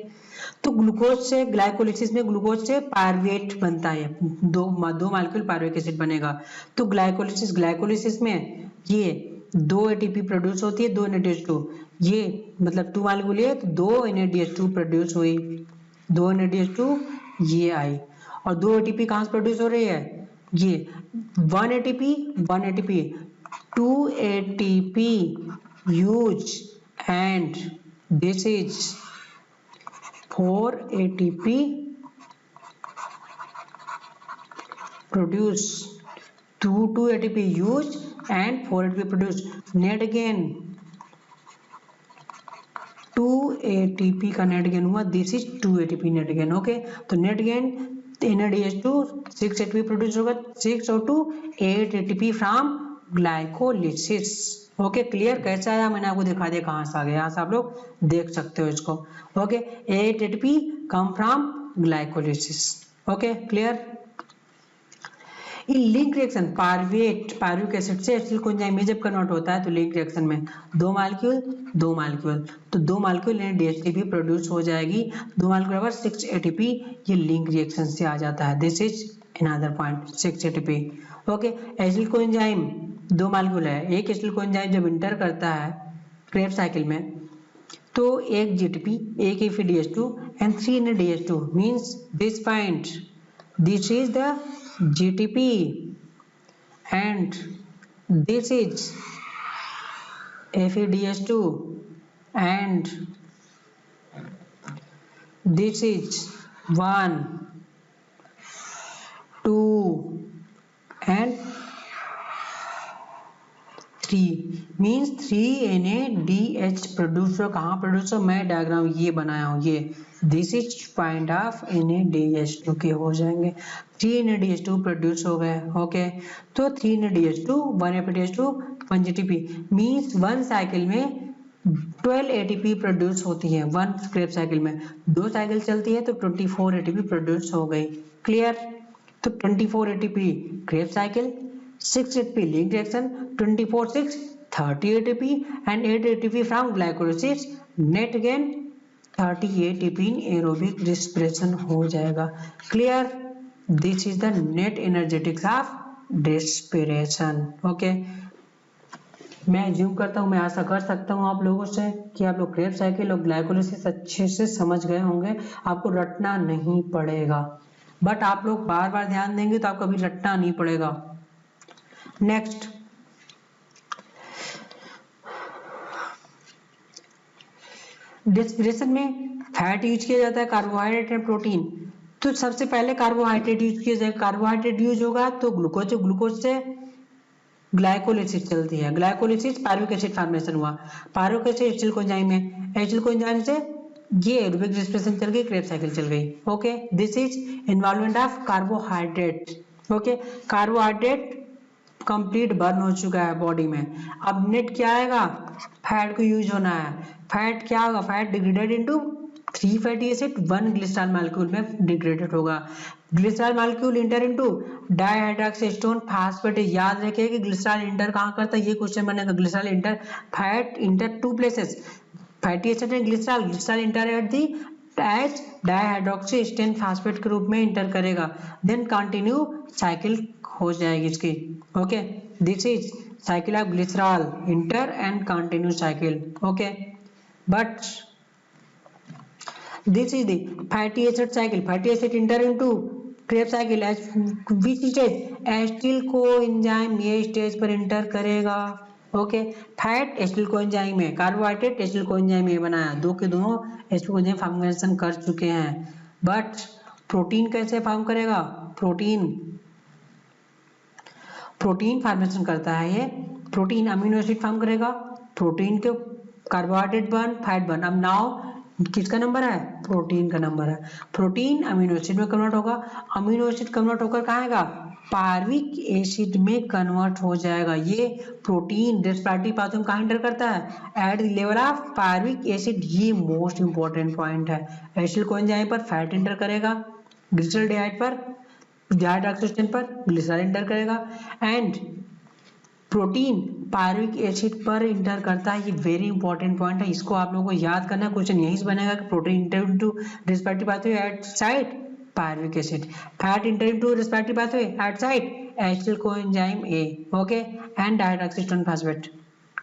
Speaker 1: तो ग्लूकोज से ग्लाइकोलिसिस में ग्लूकोज से पायरुवेट बनता है, दो मॉलिक्यूल पायरुविक एसिड बनेगा। तो ग्लाइकोलिसिस में ये 2 एटीपी प्रोड्यूस होती है, 2 NADH2, ये मतलब 2 मॉलिक्यूल है तो 2 NADH2 प्रोड्यूस हुई, 2 NADH2 ये आई, और 2 एटीपी कहाँ से प्रोड्यूस हो रही है? ये 1 ATP 2 ATP use and this is 4 ATP produce, 2 ATP use and 4 ATP produce, net gain 2 ATP का नेट गेन हुआ, this is 2 ATP net gain. Okay, तो net gain NADH2 6 ATP produce होगा, 6 और 2 8 ATP from glycolysis. Okay, clear? कैसा आया मैंने आपको दिखा दिया कहाँ से आ गया, यहाँ से आप लोग देख सकते हो इसको। Okay, 8 ATP come from glycolysis. Okay, clear? In link reaction pyruvic acid से एसिटिल कोएंजाइम में जब कन्वर्ट होता है तो लिंक रिएक्शन में दो मॉलिक्यूल तो दो मॉलिक्यूल NADH भी प्रोड्यूस हो जाएगी, 2 मॉलिक्यूल बराबर 6 ATP, ये लिंक रिएक्शन से आ जाता है। This is another point 6 ATP। Okay, acetyl coenzyme 2 molecule है, एक एसिटिल कोएंजाइम जब इंटर करता है क्रेब्स साइकिल में तो एक GTP, एक FeDH2 and 3 NADH2 means this point, this is the GTP and this is FeDH2 and this is 1, 2 and 3 means 3 NADH produce. कहाँ प्रोड्यूस? मैं डायग्राम ये बनाया हूँ, ये this is point of NADH2 के हो जाएंगे, 3 NADH2 प्रोड्यूस हो गए। ओके, तो 3 NADH2 1 FeDH2 1 GTP means 1 cycle में 12 ATP प्रोड्यूस होती है, 1 क्रेब्स साइकिल में 2 साइकिल चलती है तो 24 ATP प्रोड्यूस हो गई। क्लियर? तो 24 ATP Krebs cycle, 6 ATP link reaction, 24 6 30 ATP and 8 ATP from glycolysis, net gain 30 ATP in aerobic respiration हो जाएगा। Clear? This is the net energetics of respiration। Okay, मैं ज्यूम करता हूँ, मैं आशा कर सकता हूँ आप लोगों से कि आप लोग क्रेब्स साइकिल और ग्लाइकोलिसिस अच्छे से समझ गए होंगे, आपको रटना नहीं पड़ेगा, बट आप लोग बार बार ध्यान देंगे तो आपको अभी रटना नहीं पड़ेगा। नेक्स्ट, रेस्पिरेशन में फैट यूज किया जाता है, कार्बोहाइड्रेट एंड प्रोटीन। तो सबसे पहले कार्बोहाइड्रेट यूज किया जाएगा, कार्बोहाइड्रेट यूज होगा तो ग्लूकोज से ग्लाइकोलिसिस चलती है, ग्लाइकोलिसिस पायरुविक एसिड फॉर्मेशन हुआ, पायरुविक एसिड एसिटिल कोएंजाइम में, एसिटिल कोएंजाइम से ये एरोबिक रेस्पिरेशन चल गई, क्रेब्स साइकिल चल गई। Okay, this is involvement of carbohydrate. Okay, carbohydrate complete burn हो चुका है बॉडी में, अब नेट क्या आएगा? फैट को यूज होना है। फैट क्या होगा? Fat degraded into 3 fatty acid 1 glycerol molecule में डिग्रेडेड होगा। Glycerol molecule enter into dihydroxyacetone phosphate. याद रखिए कि ग्लिसरॉल इंटर कहाँ करता है, ये क्वेश्चन बनेगा। Glycerol enter fat enter 2 places, fatty acid and glycerol. Glycerol enter at the as dihydroxyacetone phosphate के रूप में इंटर करेगा, देन कंटिन्यू साइकिल हो जाएगी इसकी। Okay, this is cycle of glycerol, inter and continue cycle. Okay, but this is the fatty acid cycle, fatty acid enter into Krebs cycle as which stage? Acetyl coenzyme ये stage पर inter करेगा। Okay, fat acetyl coenzyme है, carbohydrate acetyl coenzyme ये बनाया, दो के दोनों acetyl coenzyme formation कर चुके हैं। बट प्रोटीन कैसे फॉर्म करेगा? प्रोटीन फॉर्मेशन करता है ये, प्रोटीन अमीनो एसिड फॉर्म करेगा, प्रोटीन के कार्बोहाइड्रेट बन, फैट बन। अब नाउ किसका नंबर है? प्रोटीन का नंबर है। प्रोटीन अमीनो एसिड में कन्वर्ट होगा, अमीनो एसिड कन्वर्ट होकर कहाँ आएगा? पायरुविक एसिड में कन्वर्ट हो जाएगा। ये प्रोटीन रेस्पिरेटरी पाथवे में कहाँ इंटर करता है? At the level of pyruvic acid. ये मोस्ट इंपॉर्टेंट पॉइंट है। एसिटिल कोएंजाइम पर फैट इंटर करेगा, ग्लिसरॉल्डिहाइड पर, डाइहाइड्रोक्सीस्टोन पर ग्लिसरॉल इंटर करेगा, एंड प्रोटीन पायरुविक एसिड पर इंटर करता है। ये वेरी इंपॉर्टेंट पॉइंट है, इसको आप लोगों को याद करना है। क्वेश्चन यही से बनेगा कि protein enter into respiratory pathway at site pyruvic acid, fat enter into respiratory pathway at site acetyl coenzyme A, okay, and dihydroxyacetone phosphate.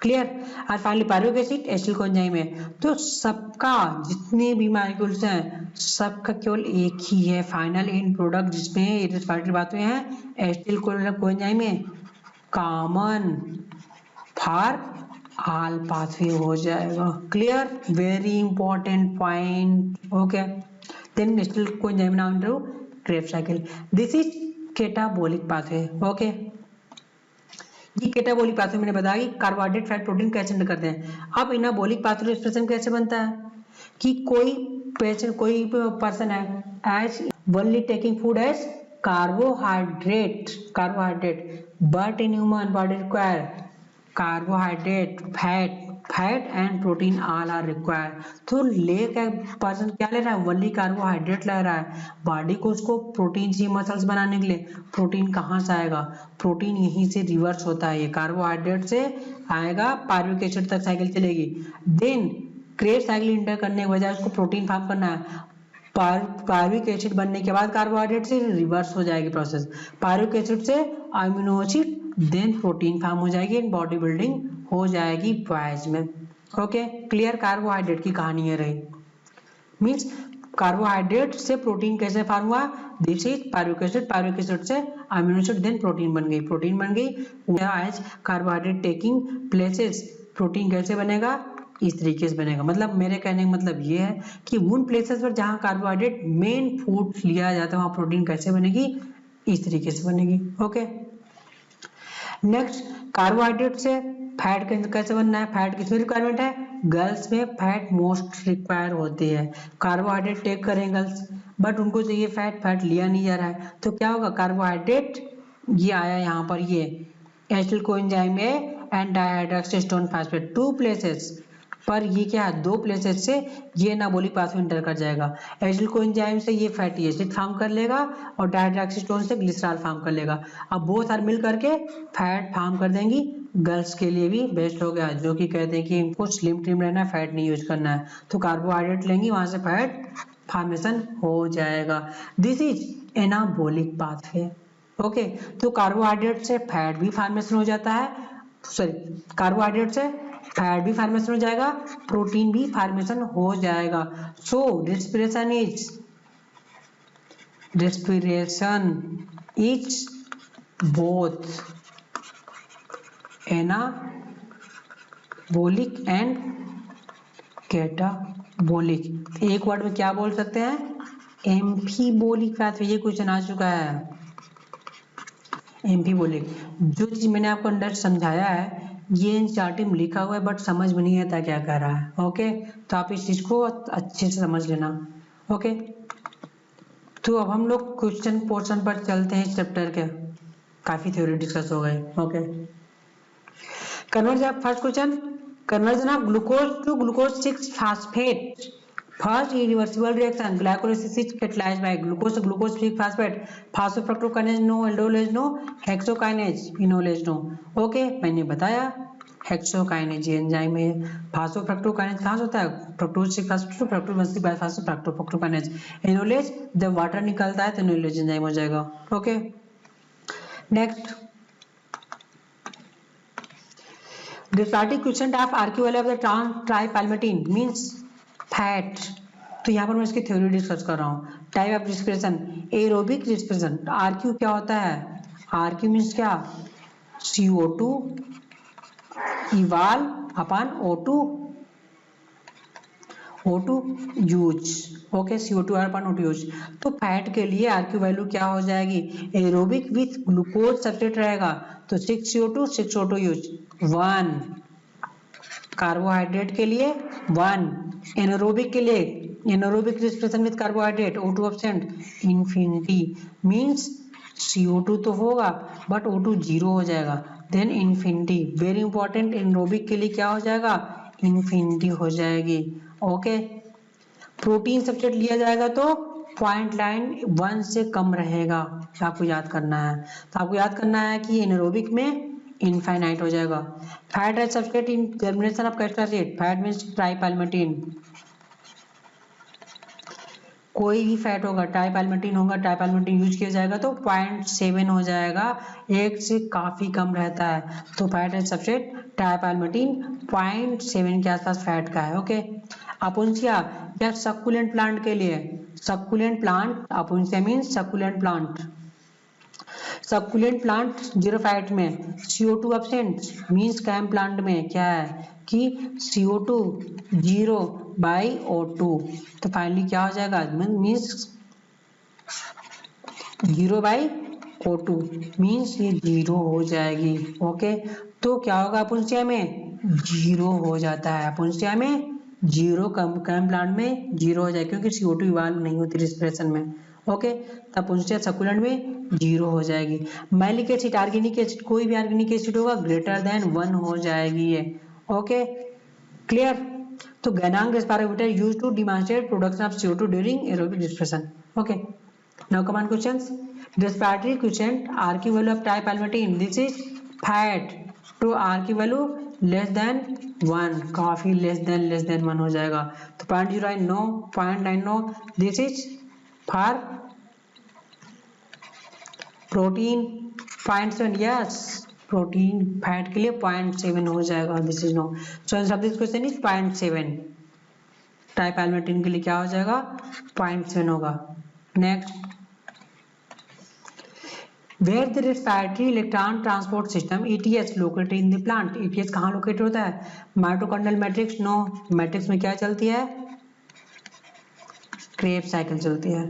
Speaker 1: Clear. और finally pyruvate acid acetyl coenzyme है। तो सबका जितने भी मॉलिक्यूल्स हैं सबका केवल एक ही है फाइनल एंड प्रोडक्ट जिसमें रेस्पिरेटरी पाथवे हैं एसिटिल कोएंजाइम है कॉमन फॉर ऑल पाथवे हो जाएगा। Clear, very important point. Okay, then acetyl coenzyme now into Krebs cycle. This is catabolic pathway. Okay, ये कैटाबोलिक पाथवे मैंने बताया कि कार्बोहाइड्रेट फैट प्रोटीन कैसे एंटर करते हैं। अब इनाबोलिक पाथवे एक्सप्रेशन कैसे बनता है कि कोई पर्सन है as only taking food as carbohydrate but in human body require carbohydrate fat and protein all are required. तो पर्सन क्या ले रहा है, ओनली कार्बोहाइड्रेट ले रहा है। बॉडी को उसको प्रोटीन चाहिए मसल्स बनाने के लिए। प्रोटीन कहाँ से आएगा, प्रोटीन यहीं से रिवर्स होता है, ये कार्बोहाइड्रेट से आएगा पायरुवेट एसिड तक साइकिल चलेगी। देन क्रेब्स साइकिल इंटर करने के बजाय उसको प्रोटीन फॉर्म करना है। पायरुवेट एसिड बनने के बाद कार्बोहाइड्रेट से रिवर्स हो जाएगी प्रोसेस, पायरुवेट एसिड से amino acid then protein form हो जाएगी एंड बॉडी बिल्डिंग हो जाएगी बॉयज में। Okay, clear. कार्बोहाइड्रेट की कहानी है रही, मींस कार्बोहाइड्रेट से प्रोटीन कैसे फॉर्म हुआ, दिस इज पायरुवेट एसिड से अमीनो एसिड देन प्रोटीन बन गई। As carbohydrate taking places protein कैसे बनेगा, इस तरीके से बनेगा। मतलब मेरे कहने का मतलब ये है कि उन प्लेसेस पर जहां कार्बोहाइड्रेट मेन फूड लिया जाता है वहां प्रोटीन कैसे बनेगी, इस तरीके से बनेगी। ओके, नेक्स्ट कार्बोहाइड्रेट से फैट कैसे बनना है, फैट किसमें रिक्वायरमेंट है, गर्ल्स में फैट मोस्ट रिक्वायर होती है। कार्बोहाइड्रेट टेक करें गर्ल्स बट उनको चाहिए फैट लिया नहीं जा रहा है, तो क्या होगा, कार्बोहाइड्रेट ये आया यहाँ पर, ये acetyl coenzyme and dihydroxyacetone phosphate to places पर, ये क्या है, दो प्लेसेस से ये एनाबोलिक पाथवे एंटर कर जाएगा। एसिटिल कोएंजाइम से ये फैटी एसिड फॉर्म कर लेगा और डाइहाइड्रोक्सीस्टोन से ग्लिसरॉल फॉर्म कर लेगा। अब बोथ आर मिल करके फैट फॉर्म कर देंगी। गर्ल्स के लिए भी बेस्ट हो गया जो कि कहते हैं कि इनको स्लिम ट्रिम रहना है, फैट नहीं यूज करना है, तो कार्बोहाइड्रेट लेंगी वहां से फैट फॉर्मेशन हो जाएगा। This is anabolic pathway. Okay, तो कार्बोहाइड्रेट से फैट भी फॉर्मेशन हो जाता है, सॉरी कार्बोहाइड्रेट से फैट भी फॉर्मेशन हो जाएगा, प्रोटीन भी फॉर्मेशन हो जाएगा। So respiration is both anabolic and catabolic. एक वर्ड में क्या बोल सकते हैं, एम्फीबोलिक पाथवे। ये क्वेश्चन आ चुका है, एम्फीबोलिक। जो चीज मैंने आपको अंदर समझाया है ये एनसीईआरटी में लिखा हुआ है बट समझ में नहीं आता क्या कर रहा है। ओके, तो आप इस चीज को अच्छे से समझ लेना। ओके, तो अब हम लोग क्वेश्चन पोर्शन पर चलते हैं चैप्टर के, काफी थ्योरी डिस्कस हो गए। Okay, conversion, first question, conversion of glucose to glucose 6 phosphate. First irreversible reaction glycolysis is catalyzed by glucose से glucose 6 phosphate, phosphofructokinase no, aldolase no, hexokinase, enolase no. Okay, मैंने बताया hexokinase ये enzyme है। फॉस्फोफ्रक्टोकाइनेज कहां से होता है, फ्रक्टोज से फ्रक्टोज बनती है फॉस्फोफ्रक्टोकाइनेज। इनोलेज जब वाटर निकलता है तो इनोलेज एंजाइम हो जाएगा। Okay, next the starting question of RQ value of the tripalmitin means fat. तो यहाँ पर मैं इसकी थ्योरी डिस्कस कर रहा हूँ। Type of respiration aerobic respiration. RQ क्या होता है, आरक्यू मीन्स क्या, CO2 इवाल्व अपन O2 यूज। ओके, CO2 अपन O2 यूज। तो फैट के लिए आरक्यू वैल्यू क्या हो जाएगी, एरोबिक विथ ग्लूकोज सब्सट्रेट रहेगा तो 6 CO2 6 O2 यूज 1, कार्बोहाइड्रेट के लिए 1, एनारोबिक के लिए anaerobic respiration with carbohydrate O2 absent infinity, means CO2 तो होगा बट O2 जीरो हो जाएगा, then infinity. Very important, anaerobic के लिए क्या हो जाएगा, इन्फिनिटी हो जाएगी। ओके, प्रोटीन सब्सट्रेट लिया जाएगा तो पॉइंट लाइन 1 से कम रहेगा, आपको याद करना है। तो आपको याद करना है कि एनारोबिक में इनफाइनाइट हो जाएगा। Fat as substrate in germination of castor seed, fat means tripalmitin. कोई भी फैट होगा, ट्राइपैल्मेटिन होगा, ट्राइपैल्मेटिन यूज किया जाएगा तो 0.7 हो जाएगा, एक से काफी कम रहता है। तो फैट एज सब्सट्रेट ट्राइपैल्मेटिन 0.7 के आसपास फैट का है। ओके, अपुंसिया या सक्कुलेंट प्लांट के लिए, succulent plant, opuntia means succulent plant, succulent plant zero fat में CO2 absent means cam plant में क्या है कि CO2 जीरो बाई O2, तो फाइनली क्या हो जाएगा means zero by O2 means ये जीरो हो जाएगी। ओके, तो क्या होगा अपुंसिया में जीरो हो जाता है, अपुंसिया में जीरो, कैम प्लांट में जीरो हो जाएगा क्योंकि CO2 इवाल्व नहीं होती रिस्पिरेशन में। ओके, तब अपुंसिया सक्कुलेंट में जीरो हो जाएगी। मैलिक एसिड, ऑर्गेनिक एसिड, कोई भी ऑर्गेनिक एसिड होगा ग्रेटर देन 1 हो जाएगी ये। Okay, clear. तो Ganong respirometer used to demonstrate production of CO2 during aerobic respiration. Okay, now come on questions. Respiratory question, RQ value of tripalmitin, this is fat, तो RQ value less than 1, काफी less than 1 हो जाएगा, तो 0.09, this is for protein 0.7, yes protein fat के लिए 0.7 हो जाएगा, this is no. So answer of this question is 0.7, tripalmitin के लिए क्या हो जाएगा 0.7 होगा। Next, where the respiratory electron transport system ETS located in the plant, ETS कहाँ लोकेटेड होता है, माइटोकॉन्ड्रियल मैट्रिक्स, नो, मैट्रिक्स में क्या चलती है क्रेब्स साइकिल चलती है।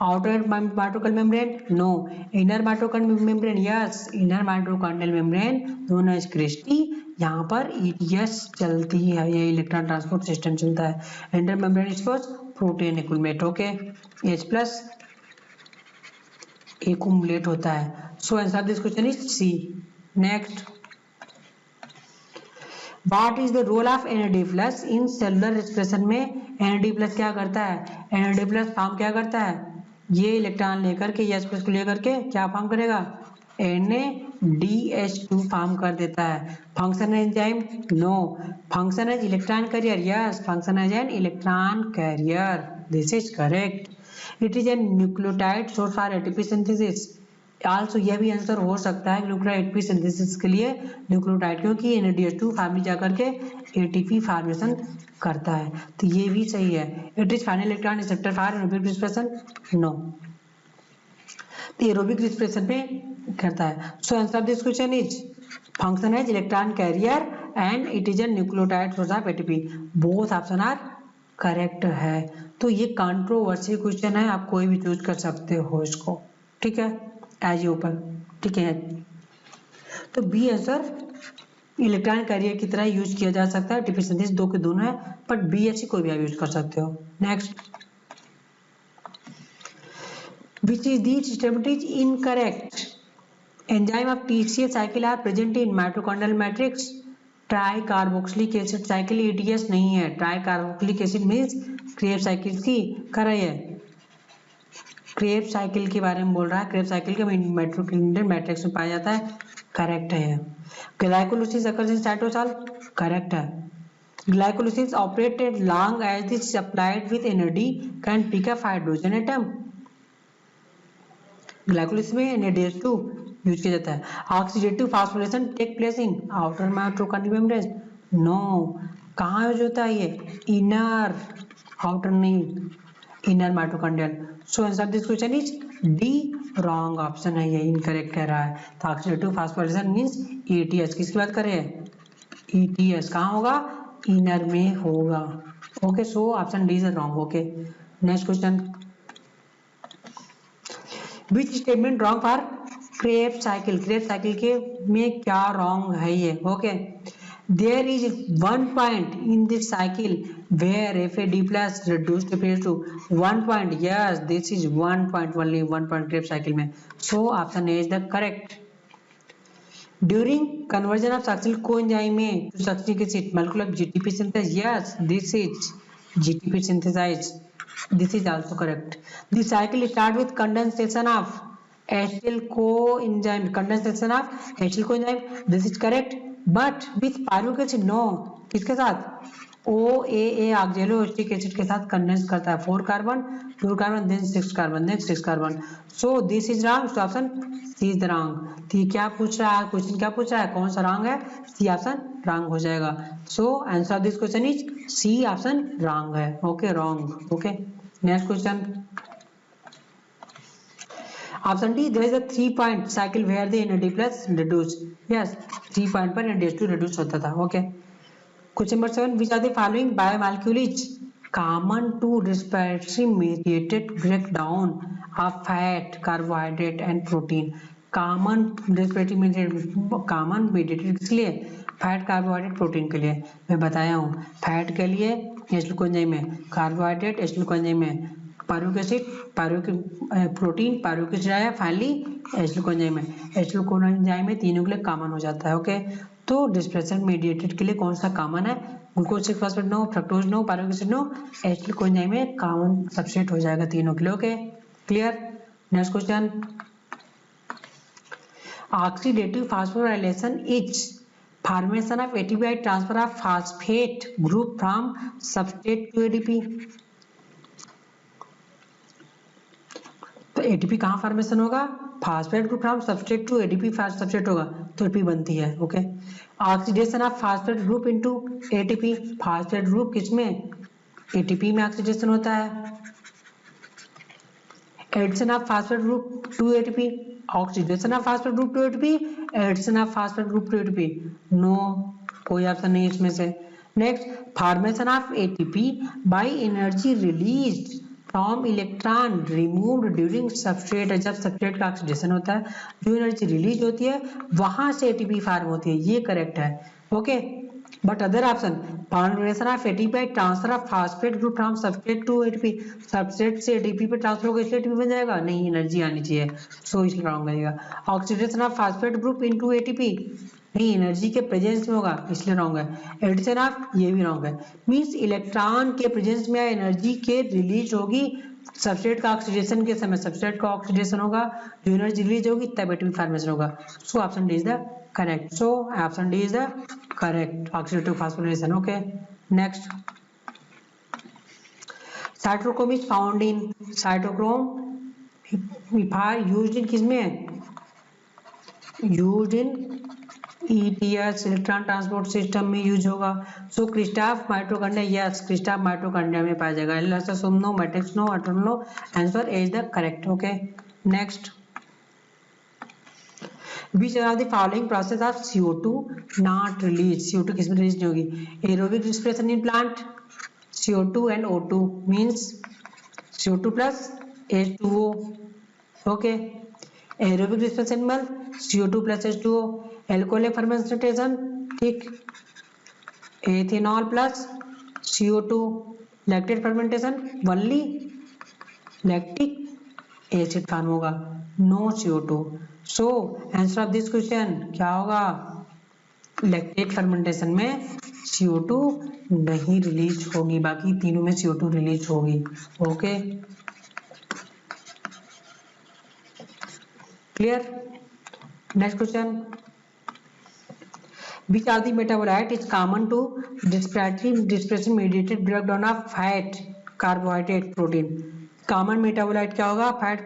Speaker 1: Outer mitochondrial membrane, no, inner mitochondrial membrane, yes, inner mitochondrial membrane दोनों एज क्रिस्टी, यहाँ पर ETS चलती है, ये इलेक्ट्रॉन ट्रांसपोर्ट सिस्टम चलता है। Inter membrane expose protein accumulate, okay, H+ accumulate होता है। So answer of this question is C। Next, what is the role of NAD+ in cellular respiration में, NAD+ क्या करता है, NAD+ फॉर्म क्या करता है, ये इलेक्ट्रॉन लेकर के H+ को लेकर के क्या फॉर्म करेगा NADH2 फॉर्म कर देता है। Function enzyme, no, function as electron carrier, yes, function as an electron carrier, this is correct. It is a nucleotide source for ATP synthesis, also यह भी आंसर हो सकता है न्यूक्लियोटाइड ATP सिंथेसिस के लिए न्यूक्लियोटाइड, क्योंकि NADH2 फैमिली जाकर के ATP फॉर्मेशन करता है, तो ये भी सही है। It is final electron receptor for aerobic respiration, no, aerobic respiration में करता है। So answer of this question is function as electron carrier and it is a nucleotide source of ATP, both option are correct है। तो ये controversy question है, आप कोई भी चूज कर सकते हो इसको, ठीक है, एज ऊपर, ठीक है। तो बी आंसर इलेक्ट्रॉन कैरियर की तरह यूज किया जा सकता है, ATP सिंथेसिस दो के दोनों है, बट बी अच्छी कोई भी आप यूज कर सकते हो। Next, which is the statement is incorrect, enzyme of TCA cycle are present in mitochondrial matrix, tricarboxylic acid cycle ETS नहीं है, tricarboxylic acid means Krebs cycle की कर रही है, क्रेब्स साइकिल के बारे में बोल रहा है, क्रेब्स साइकिल के माइटोकॉन्ड्रियल मैट्रिक्स में पाया जाता है, करेक्ट है। Glycolysis occurs in cytosol, correct है। Glycolysis operated long as this supplied with energy can pick up hydrogen atom, glycolysis में NADH2 यूज किया जाता है। Oxidative phosphorylation take place in outer mitochondrial membrane, no, कहाँ use होता है ये inner, outer नहीं, inner mitochondrial. So answer of this question is D, wrong option है, ये इनकरेक्ट कह रहा है। तो ऑक्सीडेटिव फास्फोरिलेशन मींस ETS, किसकी बात कर रहे हैं ETS, कहाँ होगा इनर में होगा, okay, so option D is wrong, okay. Next question, which statement wrong for Krebs cycle, Krebs cycle के में क्या रॉन्ग है ये, okay. There is one point in this cycle where FAD+ reduced to 1 point, yes, this is 1 point, only 1 point Krebs cycle में, so option A is the correct। During conversion of succinyl coenzyme में to succinic acid molecular GTP synthesis, yes, this is GTP synthesized, this is also correct। The cycle start with condensation of acetyl coenzyme, condensation of acetyl coenzyme, this is correct, but with pyruvic acid, no, किसके साथ OAA oxaloacetic acid के साथ condense करता है 4 carbon, 2 carbon, then 6 carbon, then 6 carbon. So this is wrong, so option C is the wrong. तो ये क्या पूछ रहा है, क्वेश्चन क्या पूछ रहा है, कौन सा रॉन्ग है, सी ऑप्शन रॉन्ग हो जाएगा। So answer of this question is C option wrong है। Okay wrong. Okay next question option D, there is a 3 point cycle where the energy plus reduce. Yes 3 point पर energy reduce होता था। Okay question number 7, which are the following biomolecule is common to respiratory mediated breakdown of fat, carbohydrate and protein? Common respiratory mediated, common mediated किस लिए, fat carbohydrate protein के लिए। मैं बताया हूँ फैट के लिए एसिटिल कोएंजाइम है, कार्बोहाइड्रेट एसिटिल कोएंजाइम है, pyruvic acid pyruvic protein pyruvic acid आया, फाइनली एसिटिल कोएंजाइम है। एसिटिल कोएंजाइम में तीनों के लिए कॉमन हो जाता है। ओके तो डिस्प्रेशन मीडिएटेड के लिए कौन सा कॉमन है, glucose 6 phosphate no, fructose no, pyruvic acid no, acetyl coenzyme में कॉमन सबस्ट्रेट हो जाएगा तीनों के लिए। Okay clear. Next question, oxidative phosphorylation is formation of ATP by transfer of phosphate group from substrate to ADP. तो ATP कहाँ formation होगा, phosphate group from substrate to ADP substrate होगा तो एटीपी बनती है। Okay oxidation of phosphate group into ATP, phosphate group किसमें, ATP में oxidation होता है। Addition of phosphate group to ATP, oxidation of phosphate group to ATP, addition of phosphate group to ATP, no कोई option नहीं इसमें से। Next formation of ATP by energy released from electron removed during substrate, जब substrate का oxidation होता है जो energy release होती है वहां से एटीपी फॉर्म होती है, ये करेक्ट है। Okay but other option formation of ATP by transfer of phosphate group from substrate to ATP, substrate से एटीपी पे ट्रांसफर होगा इसलिए एटीपी बन जाएगा, नहीं एनर्जी आनी चाहिए, सो इसलिए रॉन्ग रहेगा। Oxidation of phosphate group into ATP, नहीं एनर्जी के प्रेजेंस में होगा इसलिए रॉन्ग है। एडिशन ऑफ, ये भी रॉन्ग है, मींस इलेक्ट्रॉन के प्रेजेंस में एनर्जी के रिलीज होगी सबस्ट्रेट का ऑक्सीडेशन के समय, सबस्ट्रेट का ऑक्सीडेशन होगा जो एनर्जी रिलीज होगी तब एटीपी फॉर्मेशन होगा। So option D is the correct, so option D is the correct oxidative phosphorylation. Okay next, cytochrome is found in, cytochrome used in किसमें, used in ETS electron transport system में use होगा। So cristae of mitochondria, yes cristae of mitochondria में पाया जाएगा। Lysosome no, matrix no, atom no, answer A is the correct. Okay next, which are the following process of CO2 not released, CO2 किसमें release नहीं होगी, aerobic respiration in plant, CO2 and O2 means CO2 plus H2O। Okay aerobic respiration animal CO2 plus H2O, alcoholic fermentation ठीक, ethanol plus CO2, lactate fermentation only lactic acid form होगा, no CO2। So answer of this question क्या होगा, lactate fermentation में CO2 नहीं release होगी, बाकी तीनों में CO2 रिलीज होगी। Okay clear. Next question, which are the metabolite is common to respiration mediated breakdown of fat, carbohydrate, protein। Common metabolite क्या होगा, फैट,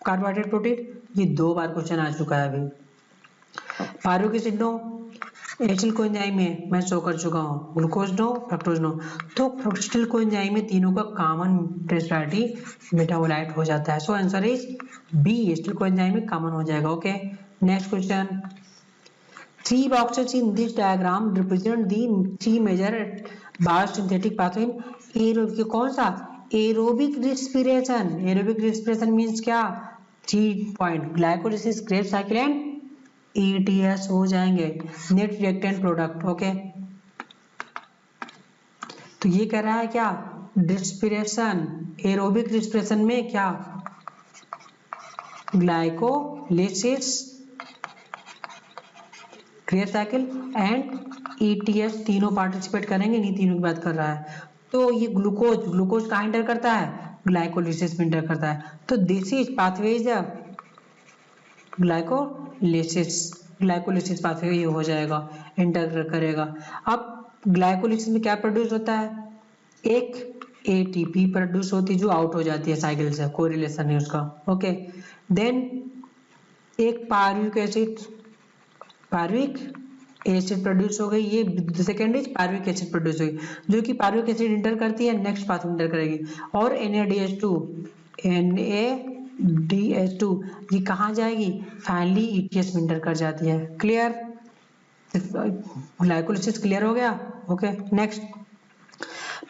Speaker 1: कार्बोहाइड्रेट, प्रोटीन, ये 2 बार क्वेश्चन आ चुका है अभी। Pyruvic acid no, acetyl coenzyme में मैं show कर चुका हूँ, ग्लूकोज नो, फ्रक्टोज नो, तो एसिटिल कोएंजाइम में तीनों का कॉमन रेस्पिरेटरी मेटाबोलाइट हो जाता है। So answer is B, acetyl coenzyme में कॉमन हो जाएगा। Okay next question, 3 boxes in this diagram represent the 3 major biosynthetic pathway in aerobic, कौन सा, aerobic respiration. Aerobic respiration means क्या, 3 point glycolysis, Krebs cycle and ETS हो जाएंगे, net reactant product. Okay तो ये कह रहा है क्या, रिस्पिरेशन, एरोबिक रिस्पिरेशन में क्या, glycolysis, Krebs cycle and ETS तीनों पार्टिसिपेट करेंगे, नहीं तीनों की बात कर रहा है। तो ये ग्लूकोज कहाँ इंटर करता है, ग्लाइकोलिसिस में इंटर करता है, तो this is pathway is glycolysis pathway ये हो जाएगा, इंटर करेगा। अब ग्लाइकोलिसिस में क्या प्रोड्यूस होता है, एक एटीपी प्रोड्यूस होती है जो आउट हो जाती है साइकिल से, कोई रिलेशन नहीं उसका। ओके, देन एक पायरुविक एसिड प्रोड्यूस हो गई, ये second is pyruvic acid produce हुई, जो कि पायरुविक एसिड इंटर करती है, नेक्स्ट पाथवे इंटर करेगी। और NADH2 ये कहाँ जाएगी, फाइनली ETS में इंटर कर जाती है। क्लियर, ग्लाइकोलिसिस क्लियर हो गया। Okay, next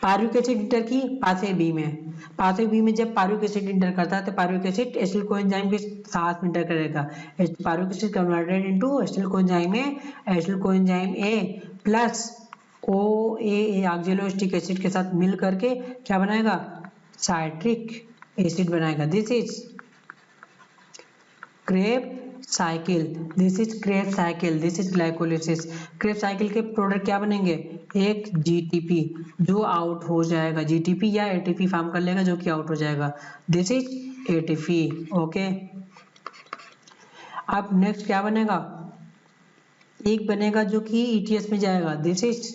Speaker 1: pyruvic acid inter की पाथवे बी में, पाथवे बी में जब पायरुविक एसिड इंटर करता है तो पायरुविक एसिड एसिटिल कोएंजाइम के साथ इंटर करेगा। Pyruvic acid converted into acetyl coenzyme में acetyl coenzyme A plus OAA oxaloacetic acid के साथ मिल करके क्या बनाएगा, साइट्रिक एसिड बनाएगा। This is Krebs cycle, this is Krebs cycle, this is glycolysis. Krebs cycle के प्रोडक्ट क्या बनेंगे, एक GTP जो आउट हो जाएगा, GTP या ATP फॉर्म कर लेगा जो कि आउट हो जाएगा, दिस इज ATP। ओके, अब नेक्स्ट क्या बनेगा, एक बनेगा जो कि ETS में जाएगा, this is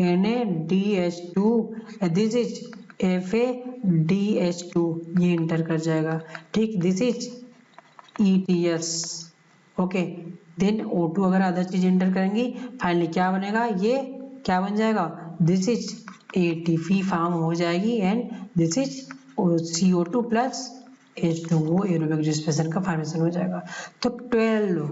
Speaker 1: NADH2, this is FADH2, ये इंटर कर जाएगा। ठीक, this is ETS। Okay, then O2 अगर अदर चीज एंटर करेंगी, फाइनली क्या बनेगा, ये क्या बन जाएगा, दिस इज ATP फॉर्म हो जाएगी and this is CO2 plus H2O aerobic respiration का फॉर्मेशन हो जाएगा। तो 12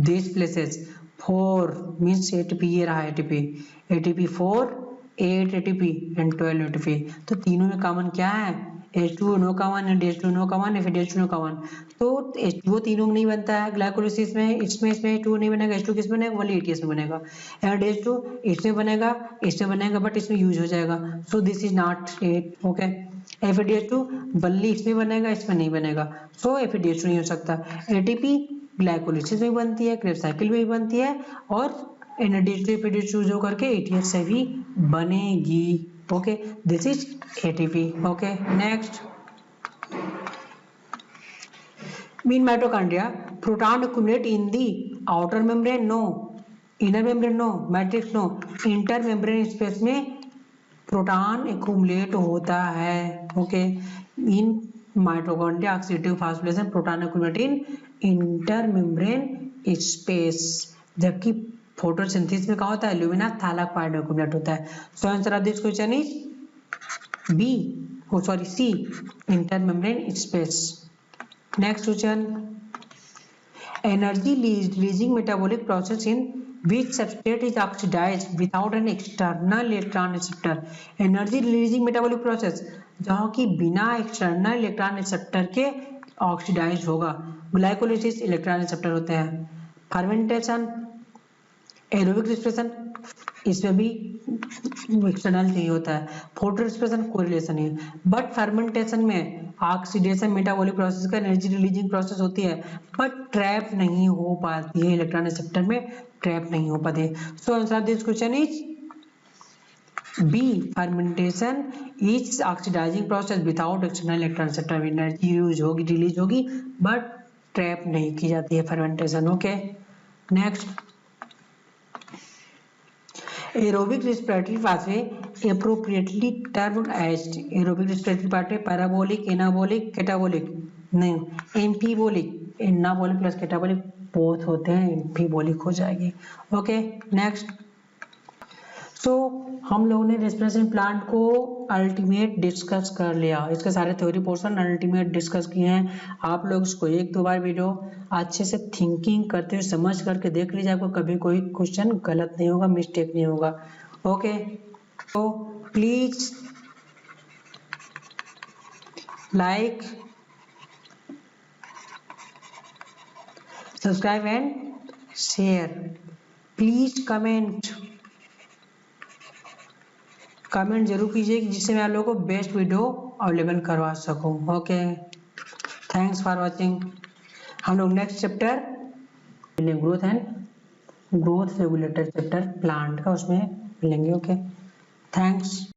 Speaker 1: दिस प्लेसेस 4 मींस ATP, ये रहा ATP 4 8 ATP एंड 12 ATP। तो तीनों में कॉमन क्या है, H2O no common and H2O no common, FADH2 no common. तो H2O तीनों में नहीं बनता है ग्लाइकोलिसिस में, इसमें H2O नहीं बनेगा, H2 किस में बनेगा, ओनली ETS में बनेगा। एंड H2 इसमें बनेगा बट इसमें यूज हो जाएगा, सो this is not it. Okay, FADH2 बल्ली इसमें बनेगा, इसमें नहीं बनेगा, सो FADH2 नहीं हो सकता। ATP ग्लाइकोलिसिस में बनती है, क्रेब्स साइकिल में भी बनती है, और NADH2 FADH2 जो करके ETS से भी बनेगी। Okay, this is ATP। Okay, next in mitochondria proton accumulate in the outer membrane, no, inner membrane, no, matrix, no, intermembrane space में प्रोटॉन एक्यूमुलेट होता है। Okay, in mitochondria oxidative phosphorylation proton accumulate in intermembrane space, जबकि photosynthesis में क्या होता है, lumina थैलाक part accumulate होता है। So answer of this question is B, oh sorry C, intermembrane space. Next question, energy releasing metabolic process in which substrate is oxidized without an external electron acceptor। Energy releasing metabolic process जहाँ की बिना external electron acceptor के oxidise होगा। Glycolysis electron acceptor होते हैं, fermentation aerobic respiration इसमें भी external चाहिए होता है, फोटो रिस्पिरेशन कोई रिलेशन नहीं है, बट फर्मेंटेशन में ऑक्सीडेशन मेटाबॉलिक प्रोसेस का एनर्जी रिलीजिंग प्रोसेस होती है, बट ट्रैप नहीं हो पाती है, इलेक्ट्रॉन एक्सेप्टर में ट्रैप नहीं हो पाती है। So answer of this question is B, fermentation is oxidizing process without external electron acceptor, energy use होगी, रिलीज होगी, बट ट्रैप नहीं की जाती है fermentation. Okay, next, aerobic respiratory pathway appropriately termed as aerobic respiratory pathway parabolic, anabolic, catabolic नहीं, amphibolic, anabolic plus catabolic both होते हैं, एम्फीबोलिक हो जाएगी। ओके, नेक्स्ट, सो हम लोगों ने रेस्पिरेशन प्लांट को अल्टीमेट डिस्कस कर लिया, इसके सारे थ्योरी पोर्शन अल्टीमेट डिस्कस किए हैं। आप लोग इसको एक दो बार वीडियो अच्छे से थिंकिंग करते हुए समझ करके देख लीजिए, आपको कभी कोई क्वेश्चन गलत नहीं होगा, मिस्टेक नहीं होगा। ओके, तो please like, subscribe and share, please comment जरूर कीजिए जिससे मैं आप लोगों को बेस्ट वीडियो अवेलेबल करवा सकूं। Okay, thanks for watching. हम लोग next chapter growth regulator chapter plant का उसमें मिलेंगे। Okay, thanks.